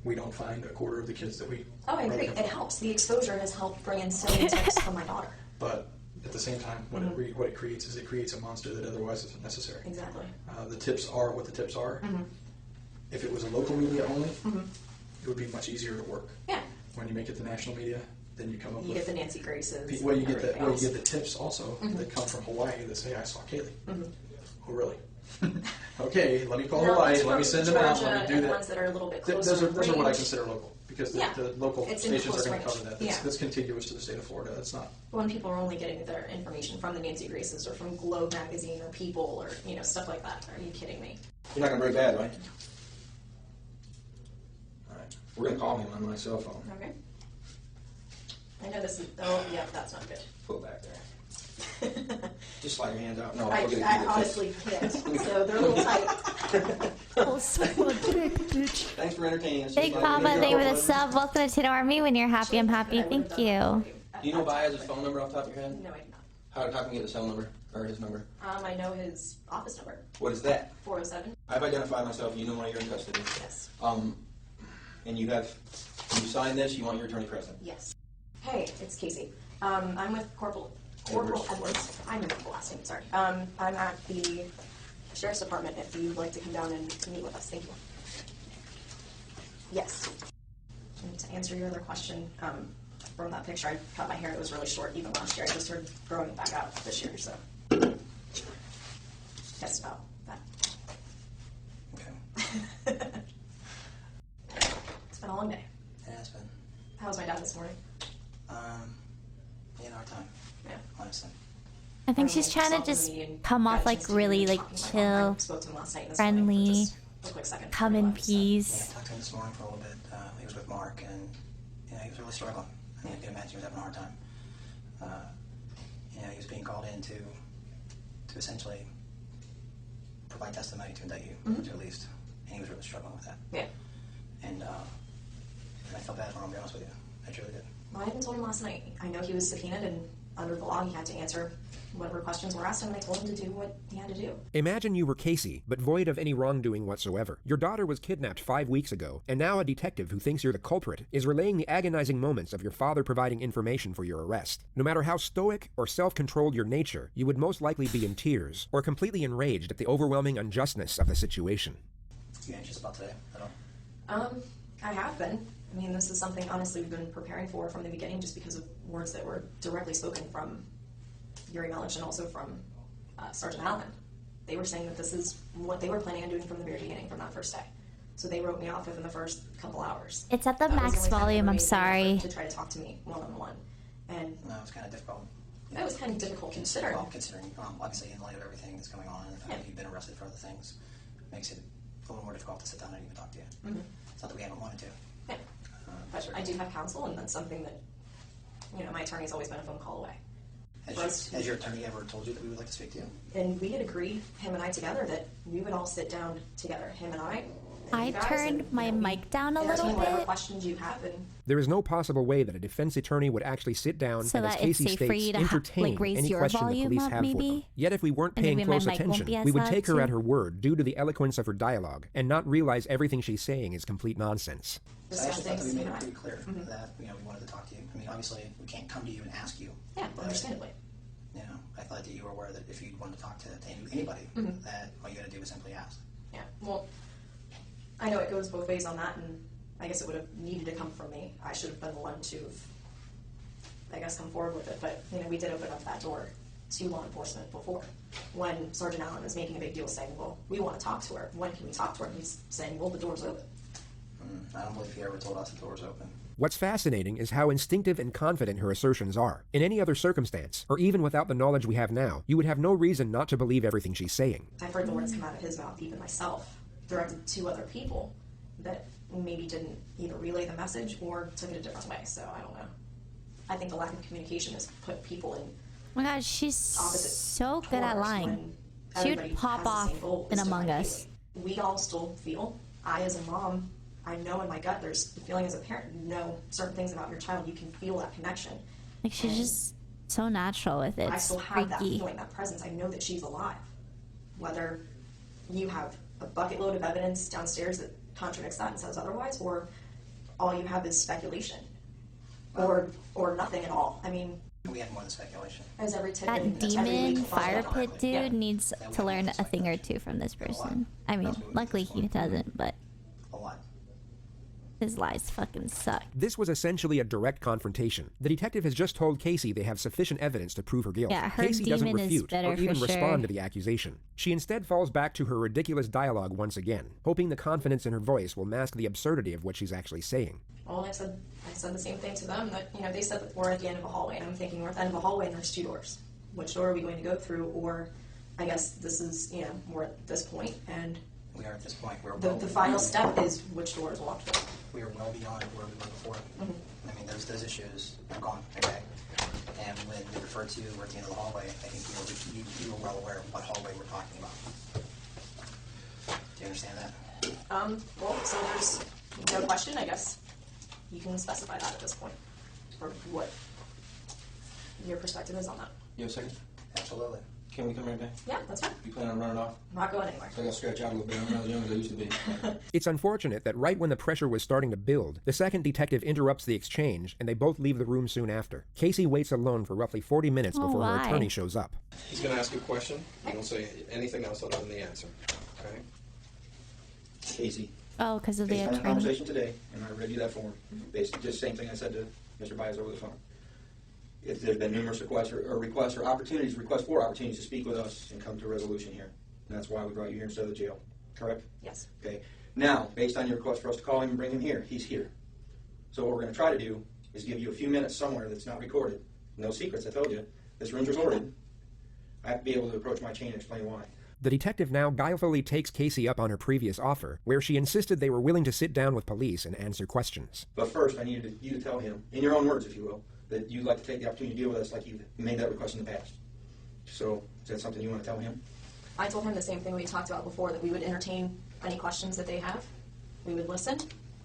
we don't find a quarter of the kids that we... Oh, I agree. It helps. The exposure has helped bring in so many tips for my daughter. But at the same time, what it creates is it creates a monster that otherwise isn't necessary. Exactly. The tips are what the tips are. If it was a local media only, it would be much easier to work. Yeah. When you make it the national media, then you come up You with... get the Nancy Graces. Well, you get the tips also that come from Hawaii that say, I saw Kaylee. Oh, really? Okay, let me call Hawaii, let me send them out, let me do that. Ones that are a little bit closer Those are what I range. consider local, because the Yeah. local It's in stations are going to close cover that. range. That's contiguous to the state of Florida. That's not... When people are only getting their information from the Nancy Graces or from Globe magazine or People or, you know, stuff like that. Are you kidding me? You're not going to break bad, right? All right. We're going to call him on my cell phone. Okay. I know this is... Oh, yeah, that's not good. Pull back there. Just slide your hands out. No, I we're going to I honestly can't. So they're a little tight. Oh, someone big bitch. Thanks for entertaining us. Big Papa, thank you for the sub. Welcome to Tito Army. When you're happy, I'm happy. Thank you. Do you know Baez's phone number off the top of your head? No, I do not. How can we get the cell number or his number? I know his office number. What is that? 407. I've identified myself. You know why you're in custody. Yes. And you have, when you sign this, you want your attorney present. Yes. Hey, it's Casey. I'm with Corporal Edwards. I remember the last name, sorry. I'm at the Sheriff's Department if you'd like to come down and meet with us. Thank you. Yes. And to answer your other question, from that picture, I cut my hair. It was really short even last year. I just started growing it back out this year, so. That's about that. Okay. It's been a long day. Yeah, it's been. How was my dad this morning? In our time. Yeah. Honestly. I think she's trying to just come off like really like chill, friendly, come in peace. Yeah, I talked to him this morning for a little bit. He was with Mark, and he was really struggling. I mean, I can imagine he was having a hard time. He was being called in to essentially provide testimony to indict you, to at least, and he was really struggling with that. Yeah. And I felt bad for him, to be honest with you. I truly did. Well, I even told him last night. I know he was subpoenaed, and under the law, he had to answer whatever questions were asked him, and I told him to do what he had to do. Imagine you were Casey, but void of any wrongdoing whatsoever. Your daughter was kidnapped 5 weeks ago, and now a detective who thinks you're the culprit is relaying the agonizing moments of your father providing information for your arrest. No matter how stoic or self-controlled your nature, you would most likely be in tears or completely enraged at the overwhelming unjustness of the situation. You anxious about today at all? I have been. I mean, this is something, honestly, we've been preparing for from the beginning just because of words that were directly spoken from Yuri Melich and also from Sergeant Allen. They were saying that this is what they were planning on doing from the very beginning, from that first day. So they wrote me off within the first couple hours. It's at the max volume, I'm sorry. To try to talk to me one-on-one. And no, it's kind of difficult. That was kind of difficult considering. Well, considering, obviously, in light of everything that's going on and the fact that you've been arrested for other things, makes it a little more difficult to sit down and even talk to you. It's not that we haven't wanted to. Yeah. But I do have counsel, and that's something that, my attorney's always been a phone call away. Has your attorney ever told you that we would like to speak to you? And we had agreed, him and I together, that we would all sit down together, him and I. I turned my mic down a little bit. Whatever questions you have, and There is no possible way that a defense attorney would actually sit down so and, as that Casey it's safe for states, you to entertain raise any your question the volume police up, have for them. maybe? Yet if we weren't And paying maybe my close mic won't attention, be as we would loud, take her too. at her word due to the eloquence of her dialogue and not realize everything she's saying is complete nonsense. I actually thought that we made it pretty clear that we wanted to talk to you. I mean, obviously, we can't come to you and ask you. Yeah, understandably. I thought that you were aware that if you wanted to talk to anybody, that all you had to do was simply ask. Yeah, well, I know it goes both ways on that, and I guess it would have needed to come from me. I should have been the one to have, I guess, come forward with it. But, we did open up that door to law enforcement before, when Sergeant Allen was making a big deal saying, well, we want to talk to her. When can we talk to her? And he's saying, well, the door's open. I don't believe he ever told us the door's open. What's fascinating is how instinctive and confident her assertions are. In any other circumstance, or even without the knowledge we have now, you would have no reason not to believe everything she's saying. I've heard the words come out of his mouth, even myself, directed to other people that maybe didn't either relay the message or took it a different way, so I don't know. I think the lack of communication has put people in Oh my god, she's so good at corners lying. when She would everybody pop has the off same goal, in is to Among find Us. Haley. We all still feel, I as a mom, I know in my gut there's the feeling as a parent, you know certain things about your child, you can feel that connection. Like, she's just so natural with it. I It's still have that freaky. feeling, that presence. I know that she's alive. Whether you have a bucket load of evidence downstairs that contradicts that and says otherwise, or all you have is speculation, or nothing at all. I mean, we have more than speculation. As every tip That and every demon week fire follows pit up. dude Yeah. needs to learn a thing or two from this person. I mean, luckily he doesn't, but A lot. his lies fucking suck. This was essentially a direct confrontation. The detective has just told Casey they have sufficient evidence to prove her guilt. Yeah, her Casey doesn't demon is refute better or even for respond sure. to the accusation. She instead falls back to her ridiculous dialogue once again, hoping the confidence in her voice will mask the absurdity of what she's actually saying. Well, I said the same thing to them, that, they said that we're at the end of a hallway, and I'm thinking we're at the end of a hallway and there's two doors. Which door are we going to go through? Or I guess this is, we're at this point, and We are at this point. We're the final step is which door is walked through. We are well beyond where we were before. I mean, those issues are gone, okay? And when you refer to we're at the end of the hallway, I think you were well aware of what hallway we're talking about. Do you understand that? Well, so there's no question, I guess. You can specify that at this point, or what your perspective is on that. You have a second? Absolutely. Can we come right back? Yeah, that's fine. You plan on running off? I'm not going anywhere. I got to stretch out a little bit. I'm not as young as I used to be. It's unfortunate that right when the pressure was starting to build, the second detective interrupts the exchange and they both leave the room soon after. Casey waits alone for roughly 40 minutes before her why? attorney shows up. He's going to ask you a question. You don't say anything else other than the answer. Okay? Casey, Oh, because of the based on our attorney. conversation today, and I read you that form, basically just the same thing I said to Mr. Byers over the phone. If there's been numerous requests for opportunities to speak with us and come to a resolution here. And that's why we brought you here instead of the jail. Correct? Yes. Okay. Now, based on your request for us to call him and bring him here, he's here. So what we're going to try to do is give you a few minutes somewhere that's not recorded. No secrets, I told you. This room's recorded. I have to be able to approach my chain and explain why. The detective now guilefully takes Casey up on her previous offer, where she insisted they were willing to sit down with police and answer questions. But first, I needed you to tell him, in your own words, if you will, that you'd like to take the opportunity to deal with us like you made that request in the past. So, is that something you want to tell him? I told him the same thing we talked about before, that we would entertain any questions that they have. We would listen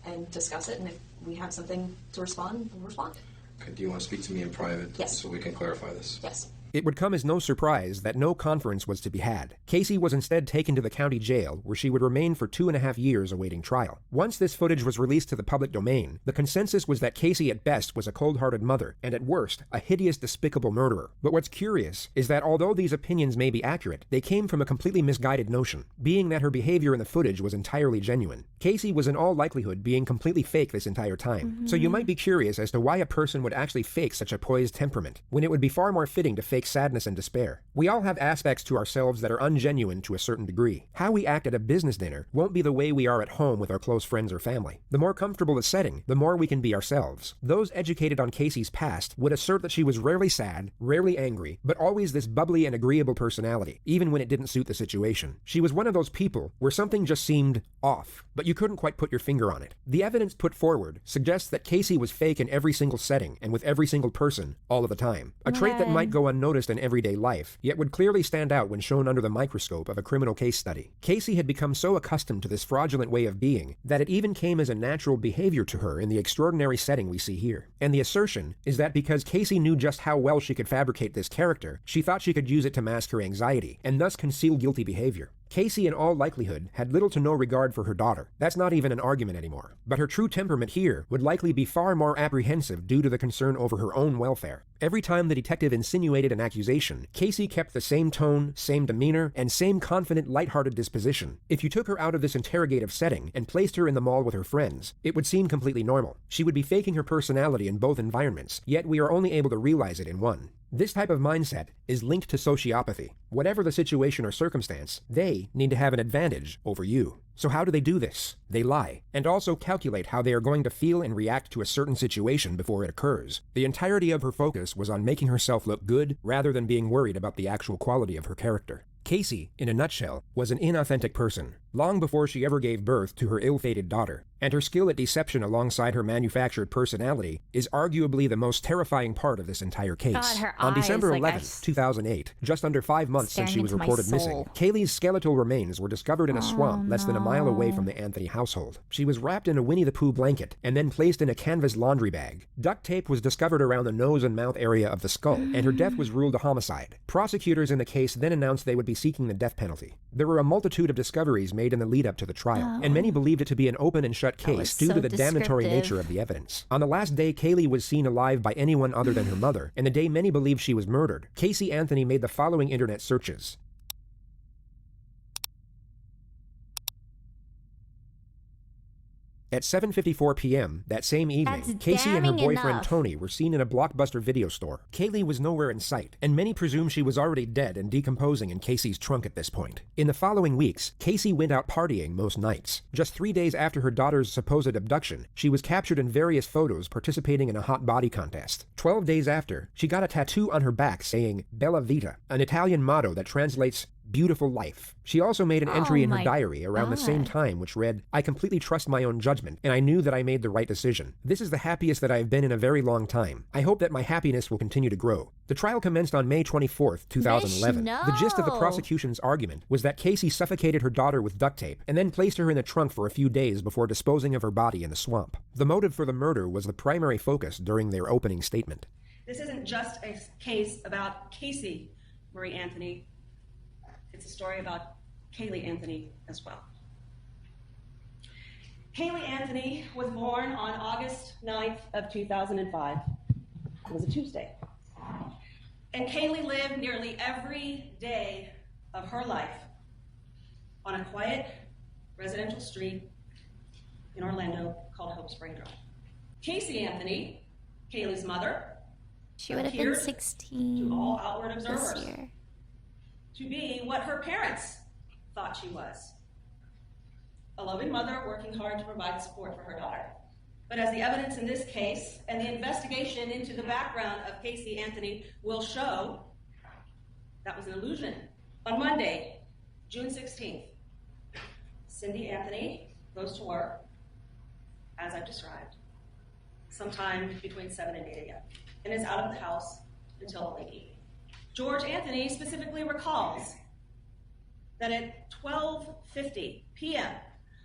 and discuss it, and if we have something to respond, we'll respond. Okay, do you want to speak to me in private? Yes. So we can clarify this? Yes. It would come as no surprise that no conference was to be had. Casey was instead taken to the county jail, where she would remain for 2.5 years awaiting trial. Once this footage was released to the public domain, the consensus was that Casey at best was a cold-hearted mother, and at worst, a hideous, despicable murderer. But what's curious is that although these opinions may be accurate, they came from a completely misguided notion, being that her behavior in the footage was entirely genuine. Casey was in all likelihood being completely fake this entire time. So you might be curious as to why a person would actually fake such a poised temperament, when it would be far more fitting to fake sadness and despair. We all have aspects to ourselves that are ungenuine to a certain degree. How we act at a business dinner won't be the way we are at home with our close friends or family. The more comfortable the setting, the more we can be ourselves. Those educated on Casey's past would assert that she was rarely sad, rarely angry, but always this bubbly and agreeable personality, even when it didn't suit the situation. She was one of those people where something just seemed off, but you couldn't quite put your finger on it. The evidence put forward suggests that Casey was fake in every single setting and with every single person all of the time, a trait that might go unnoticed in everyday life, yet would clearly stand out when shown under the microscope of a criminal case study. Casey had become so accustomed to this fraudulent way of being that it even came as a natural behavior to her in the extraordinary setting we see here. And the assertion is that because Casey knew just how well she could fabricate this character, she thought she could use it to mask her anxiety, and thus conceal guilty behavior. Casey, in all likelihood, had little to no regard for her daughter. That's not even an argument anymore. But her true temperament here would likely be far more apprehensive due to the concern over her own welfare. Every time the detective insinuated an accusation, Casey kept the same tone, same demeanor, and same confident, lighthearted disposition. If you took her out of this interrogative setting and placed her in the mall with her friends, it would seem completely normal. She would be faking her personality in both environments, yet we are only able to realize it in one. This type of mindset is linked to sociopathy. Whatever the situation or circumstance, they need to have an advantage over you. So how do they do this? They lie, and also calculate how they are going to feel and react to a certain situation before it occurs. The entirety of her focus was on making herself look good rather than being worried about the actual quality of her character. Casey, in a nutshell, was an inauthentic person, long before she ever gave birth to her ill-fated daughter, and her skill at deception alongside her manufactured personality is arguably the most terrifying part of this entire case. God, her On eyes, December like 11th, 2008, just under 5 months since she was staring into my reported missing, soul. Kaylee's skeletal remains were discovered in a swamp less than a mile away from the Anthony household. She was wrapped in a Winnie the Pooh blanket and then placed in a canvas laundry bag. Duct tape was discovered around the nose and mouth area of the skull, and her death was ruled a homicide. Prosecutors in the case then announced they would be seeking the death penalty. There were a multitude of discoveries made in the lead-up to the trial, and many believed it to be an open and shut case due to the damnatory nature of the evidence. On the last day Kaylee was seen alive by anyone other than her mother, and the day many believed she was murdered, Casey Anthony made the following internet searches. At 7:54 p.m. that same evening, That's Casey and her damning boyfriend enough. Tony were seen in a Blockbuster video store. Kaylee was nowhere in sight, and many presume she was already dead and decomposing in Casey's trunk at this point. In the following weeks, Casey went out partying most nights. Just 3 days after her daughter's supposed abduction, she was captured in various photos participating in a hot body contest. 12 days after, she got a tattoo on her back saying Bella Vita, an Italian motto that translates beautiful life. She also made an entry in her diary around the same time which read, "I completely trust my own judgment, and I knew that I made the right decision. This is the happiest that I have been in a very long time. I hope that my happiness will continue to grow." The trial commenced on May 24th, 2011. The gist of the prosecution's argument was that Casey suffocated her daughter with duct tape and then placed her in the trunk for a few days before disposing of her body in the swamp. The motive for the murder was the primary focus during their opening statement. This isn't just a case about Casey Marie Anthony. It's a story about Kaylee Anthony as well. Kaylee Anthony was born on August 9th of 2005. It was a Tuesday. And Kaylee lived nearly every day of her life on a quiet residential street in Orlando called Hope Spring Drive. Casey Anthony, Kaylee's mother, She would have been appeared 16 to all outward this observers year. to be what her parents thought she was. A loving mother working hard to provide support for her daughter. But as the evidence in this case and the investigation into the background of Casey Anthony will show, that was an illusion. On Monday, June 16th, Cindy Anthony goes to work, as I've described, sometime between 7 and 8 a.m., and is out of the house until late evening. George Anthony specifically recalls that at 12:50 p.m.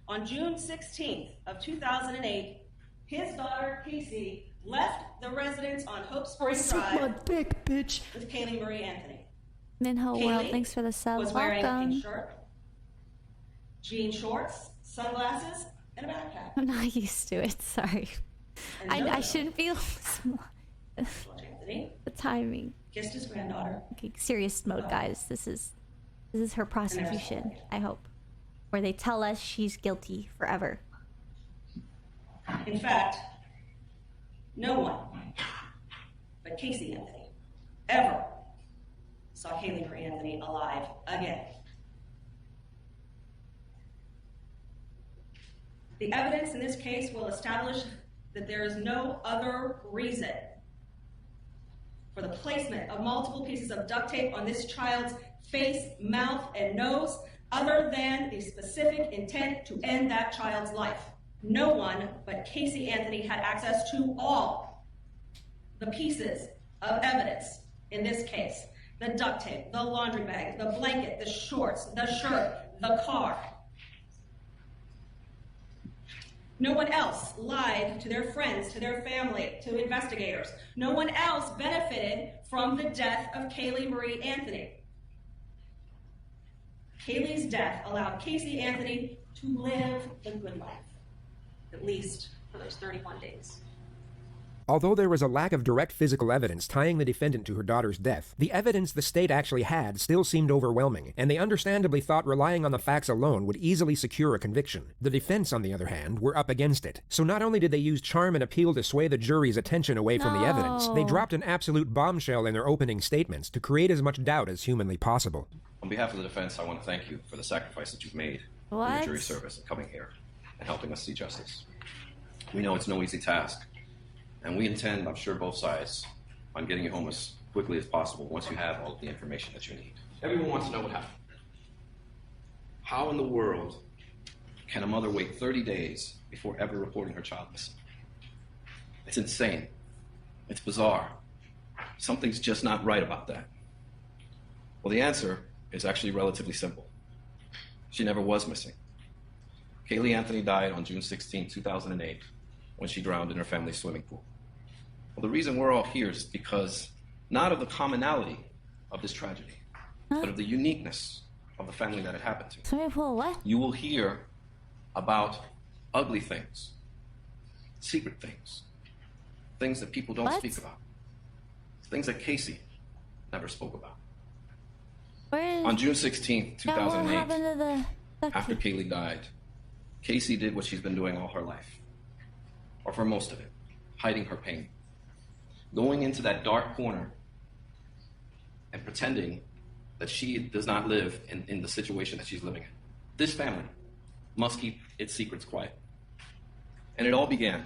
on June 16th of 2008, his daughter, Casey, left the residence on Hope Springs Drive dick, bitch. with Kaylee Marie Anthony. Minho Kaylee World, thanks for the sub. was wearing a Welcome. pink shirt, jean shorts, sunglasses, and a backpack. I'm not used to it, sorry. And I Jojo, shouldn't feel small. George Anthony, The timing. kissed his granddaughter. Okay, serious mode, guys. This is her prosecution, I hope. Where they tell us she's guilty forever. In fact, no one but Casey Anthony ever saw Kaylee Marie Anthony alive again. The evidence in this case will establish that there is no other reason for the placement of multiple pieces of duct tape on this child's face, mouth, and nose other than the specific intent to end that child's life. No one but Casey Anthony had access to all the pieces of evidence in this case. The duct tape, the laundry bag, the blanket, the shorts, the shirt, the car. No one else lied to their friends, to their family, to investigators. No one else benefited from the death of Kaylee Marie Anthony. Kaylee's death allowed Casey Anthony to live the good life, at least for those 31 days. Although there was a lack of direct physical evidence tying the defendant to her daughter's death, the evidence the state actually had still seemed overwhelming, and they understandably thought relying on the facts alone would easily secure a conviction. The defense, on the other hand, were up against it. So not only did they use charm and appeal to sway the jury's attention away from the evidence, they dropped an absolute bombshell in their opening statements to create as much doubt as humanly possible. On behalf of the defense, I want to thank you for the sacrifice that you've made for your jury service and coming here and helping us see justice. We know it's no easy task. And we intend, I'm sure both sides, on getting you home as quickly as possible once you have all of the information that you need. Everyone wants to know what happened. How in the world can a mother wait 30 days before ever reporting her child missing? It's insane. It's bizarre. Something's just not right about that. Well, the answer is actually relatively simple. She never was missing. Kaylee Anthony died on June 16, 2008, when she drowned in her family's swimming pool. Well, the reason we're all here is because not of the commonality of this tragedy, but of the uniqueness of the family that it happened to. Swimming pool, what? You will hear about ugly things, secret things, things that people don't speak about, things that Casey never spoke about. On June 16, 2008, after Kaylee died, Casey did what she's been doing all her life, or for most of it, hiding her pain. Going into that dark corner and pretending that she does not live in the situation that she's living in. This family must keep its secrets quiet. And it all began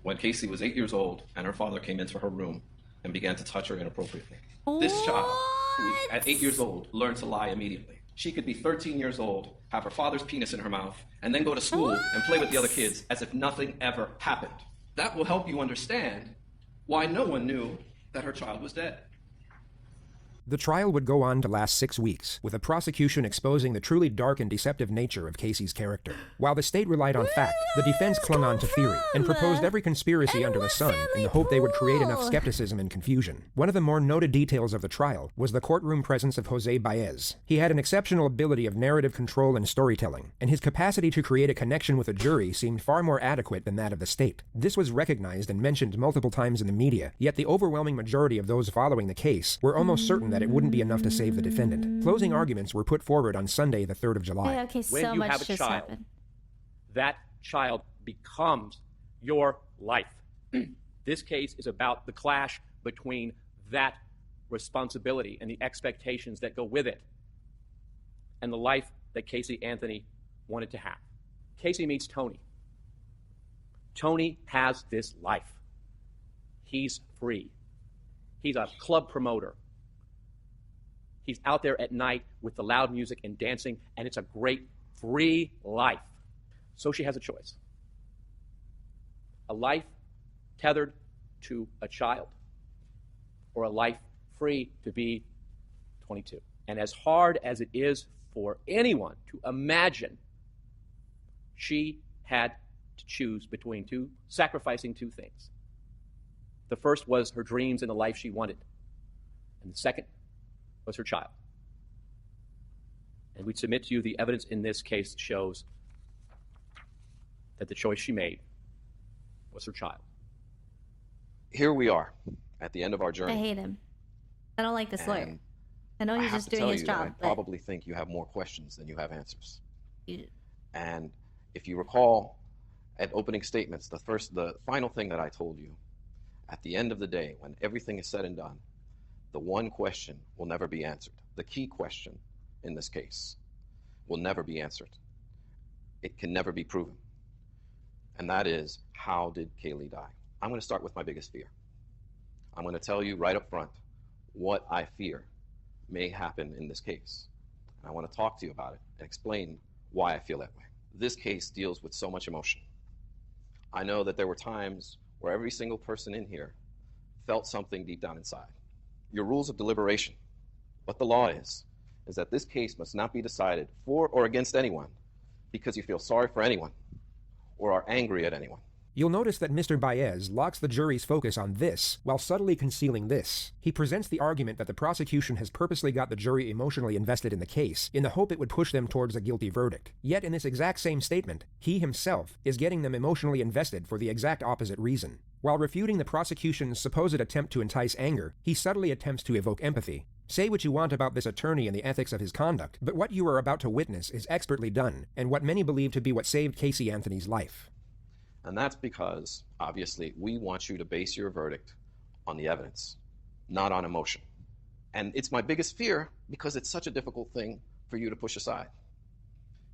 when Casey was 8 years old and her father came into her room and began to touch her inappropriately. This child, who at 8 years old, learned to lie immediately. She could be 13 years old, have her father's penis in her mouth, and then go to school and play with the other kids as if nothing ever happened. That will help you understand why no one knew that her child was dead. The trial would go on to last 6 weeks, with the prosecution exposing the truly dark and deceptive nature of Casey's character. While the state relied on fact, the defense clung on to theory, and proposed every conspiracy under the sun in the hope they would create enough skepticism and confusion. One of the more noted details of the trial was the courtroom presence of Jose Baez. He had an exceptional ability of narrative control and storytelling, and his capacity to create a connection with a jury seemed far more adequate than that of the state. This was recognized and mentioned multiple times in the media, yet the overwhelming majority of those following the case were almost certain that it wouldn't be enough to save the defendant. Closing arguments were put forward on Sunday, the 3rd of July. Okay, when so you much have a just child, happened. that child becomes your life. This case is about the clash between that responsibility and the expectations that go with it and the life that Casey Anthony wanted to have. Casey meets Tony. Tony has this life. He's free. He's a club promoter. He's out there at night with the loud music and dancing, and it's a great free life. So she has a choice. A life tethered to a child, or a life free to be 22. And as hard as it is for anyone to imagine, she had to choose between sacrificing two things. The first was her dreams and the life she wanted. And the second was her child. And we submit to you the evidence in this case shows that the choice she made was her child. Here we are at the end of our journey. I hate him. I don't like this lawyer. And I know I he's have just to doing tell his you that job. I but probably think you have more questions than you have answers. you- And if you recall at opening statements, the final thing that I told you, at the end of the day, when everything is said and done, the one question will never be answered. The key question in this case will never be answered. It can never be proven. And that is, how did Kaylee die? I'm going to start with my biggest fear. I'm going to tell you right up front what I fear may happen in this case. And I want to talk to you about it and explain why I feel that way. This case deals with so much emotion. I know that there were times where every single person in here felt something deep down inside. Your rules of deliberation, what the law is that this case must not be decided for or against anyone because you feel sorry for anyone or are angry at anyone. You'll notice that Mr. Baez locks the jury's focus on this while subtly concealing this. He presents the argument that the prosecution has purposely got the jury emotionally invested in the case in the hope it would push them towards a guilty verdict. Yet in this exact same statement, he himself is getting them emotionally invested for the exact opposite reason. While refuting the prosecution's supposed attempt to entice anger, he subtly attempts to evoke empathy. Say what you want about this attorney and the ethics of his conduct, but what you are about to witness is expertly done, and what many believe to be what saved Casey Anthony's life. And that's because, obviously, we want you to base your verdict on the evidence, not on emotion. And it's my biggest fear because it's such a difficult thing for you to push aside.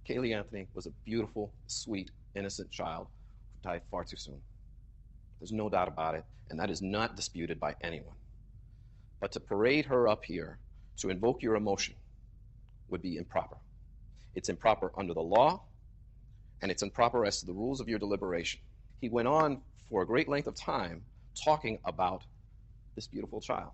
Kaylee Anthony was a beautiful, sweet, innocent child who died far too soon. There's no doubt about it, and that is not disputed by anyone. But to parade her up here to invoke your emotion would be improper. It's improper under the law, and it's improper as to the rules of your deliberation. He went on for a great length of time talking about this beautiful child.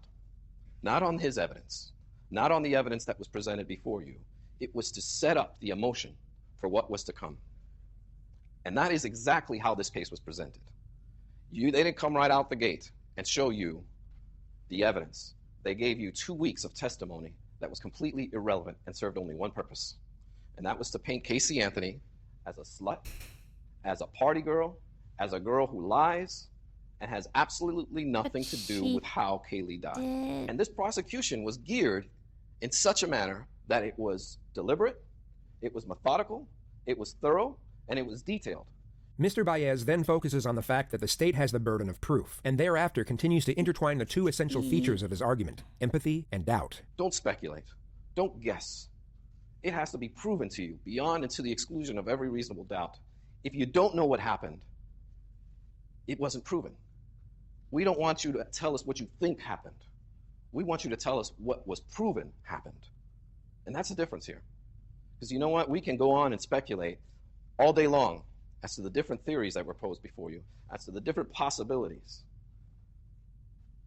Not on his evidence, not on the evidence that was presented before you. It was to set up the emotion for what was to come. And that is exactly how this case was presented. They didn't come right out the gate and show you the evidence. They gave you 2 weeks of testimony that was completely irrelevant and served only one purpose. And that was to paint Casey Anthony as a slut, as a party girl, as a girl who lies, and has absolutely nothing to do with how Kaylee died. And this prosecution was geared in such a manner that it was deliberate, it was methodical, it was thorough, and it was detailed. Mr. Baez then focuses on the fact that the state has the burden of proof, and thereafter continues to intertwine the two essential features of his argument, empathy and doubt. Don't speculate. Don't guess. It has to be proven to you beyond and to the exclusion of every reasonable doubt. If you don't know what happened, it wasn't proven. We don't want you to tell us what you think happened. We want you to tell us what was proven happened. And that's the difference here. Because you know what? We can go on and speculate all day long as to the different theories that were posed before you, as to the different possibilities.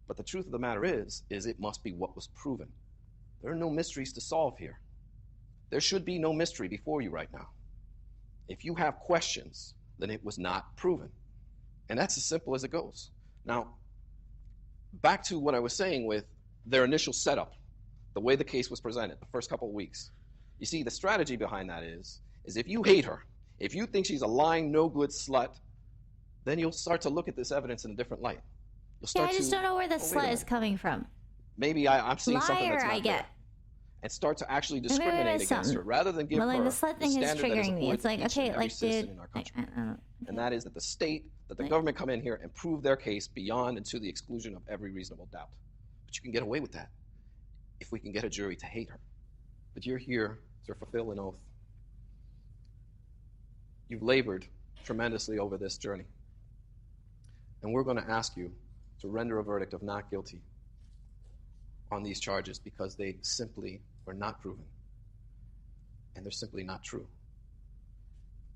But the truth of the matter is it must be what was proven. There are no mysteries to solve here. There should be no mystery before you right now. If you have questions, then it was not proven. And that's as simple as it goes. Now, back to what I was saying with their initial setup, the way the case was presented, the first couple of weeks. You see, the strategy behind that is if you hate her, if you think she's a lying, no-good slut, then you'll start to look at this evidence in a different light. You'll Yeah, start I just don't know where the slut is coming from. Maybe I'm seeing something Liar, that's not I there. get. And start to actually Maybe I discriminate missed against her something. rather than give But, like, her the slut thing is standard that is triggering me. applied It's like, to each okay, and every like, citizen dude, in our country. I don't. And that is that the state, that the government come in here and prove their case beyond and to the exclusion of every reasonable doubt. But you can get away with that if we can get a jury to hate her. But you're here to fulfill an oath. You've labored tremendously over this journey. And we're going to ask you to render a verdict of not guilty on these charges because they simply were not proven. And they're simply not true.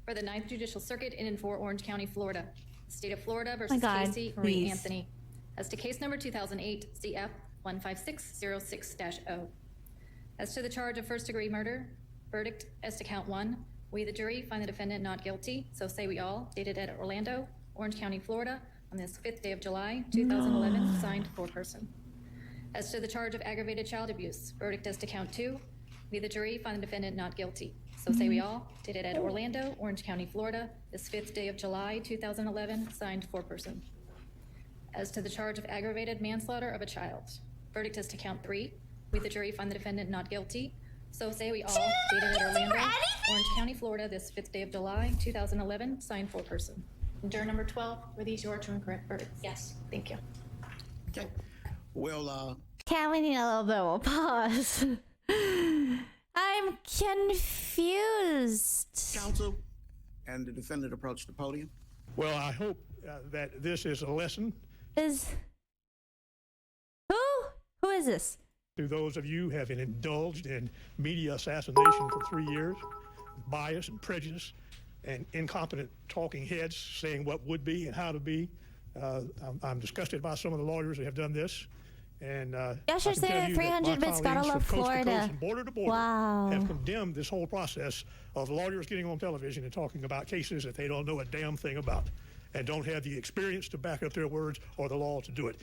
For the 9th Judicial Circuit in and for Orange County, Florida. State of Florida versus God, Casey Marie please. Anthony. As to case number 2008 CF 15606-0. As to the charge of first-degree murder, verdict as to count 1. We, the jury, find the defendant not guilty, so say we all, dated at Orlando, Orange County, Florida, on this 5th day of July, 2011, signed foreperson. As to the charge of aggravated child abuse, verdict as to count 2. We, the jury, find the defendant not guilty. So say we all, dated at Orlando, Orange County, Florida, this 5th day of July, 2011, signed foreperson. As to the charge of aggravated manslaughter of a child, verdict as to count 3. We, the jury, find the defendant not guilty. So say we all, dated at Orlando, Orange County, Florida, this 5th day of July, 2011, signed foreperson. Juror number 12, were these your true and correct verdicts? Yes. Thank you. Okay. Well, Okay, we need a little bit of a pause. I'm confused. counsel and the defendant approach the podium. Well, I hope that this is a lesson. Is who is this? To those of you who have been indulged in media assassination for 3 years, bias and prejudice, and incompetent talking heads saying what would be and how to be. I'm disgusted by some of the lawyers that have done this. And Yes, you're saying that 300 bits gotta love Florida. Border to border Wow. have condemned this whole process of lawyers getting on television and talking about cases that they don't know a damn thing about and don't have the experience to back up their words or the law to do it.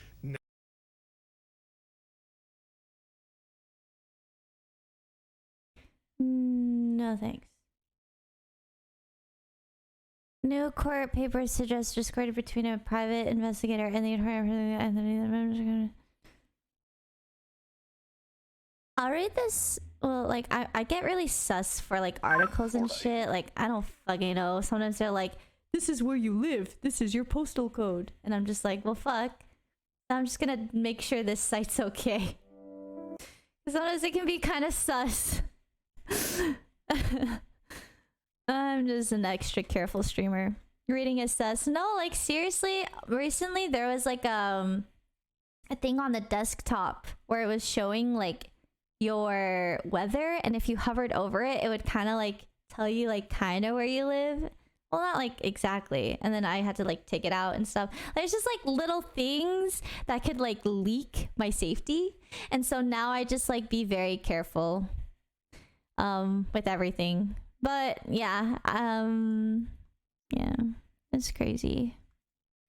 No thanks. New court papers suggest discord between a private investigator and the attorney. I'll read this. Well, like I get really sus for like articles and shit. Like I don't fucking know. Sometimes they're like, "This is where you live. This is your postal code," and I'm just like, "Well, fuck." I'm just gonna make sure this site's okay. Sometimes it can be kind of sus. I'm just an extra careful streamer. Reading is sus. No, like seriously, recently there was like a thing on the desktop where it was showing like your weather, and if you hovered over it, it would kind of like tell you like kind of where you live. Well, not like exactly. And then I had to like take it out and stuff. There's just like little things that could like leak my safety. And so now I just like be very careful with everything. But yeah, yeah, it's crazy.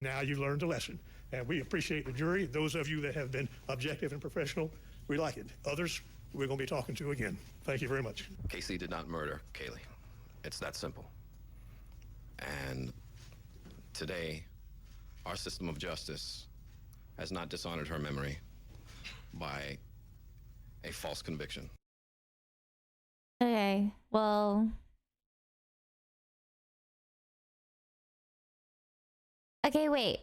Now you've learned a lesson, and we appreciate the jury. Those of you that have been objective and professional, we like it. Others, we're going to be talking to again. Thank you very much. Casey did not murder Kaylee. It's that simple. And today, our system of justice has not dishonored her memory by a false conviction. Okay, well... Okay, wait.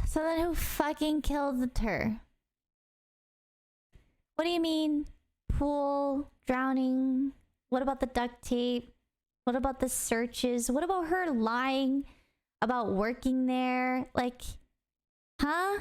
So then who fucking killed her? What do you mean? Pool, drowning? What about the duct tape? What about the searches? What about her lying about working there? Like, huh?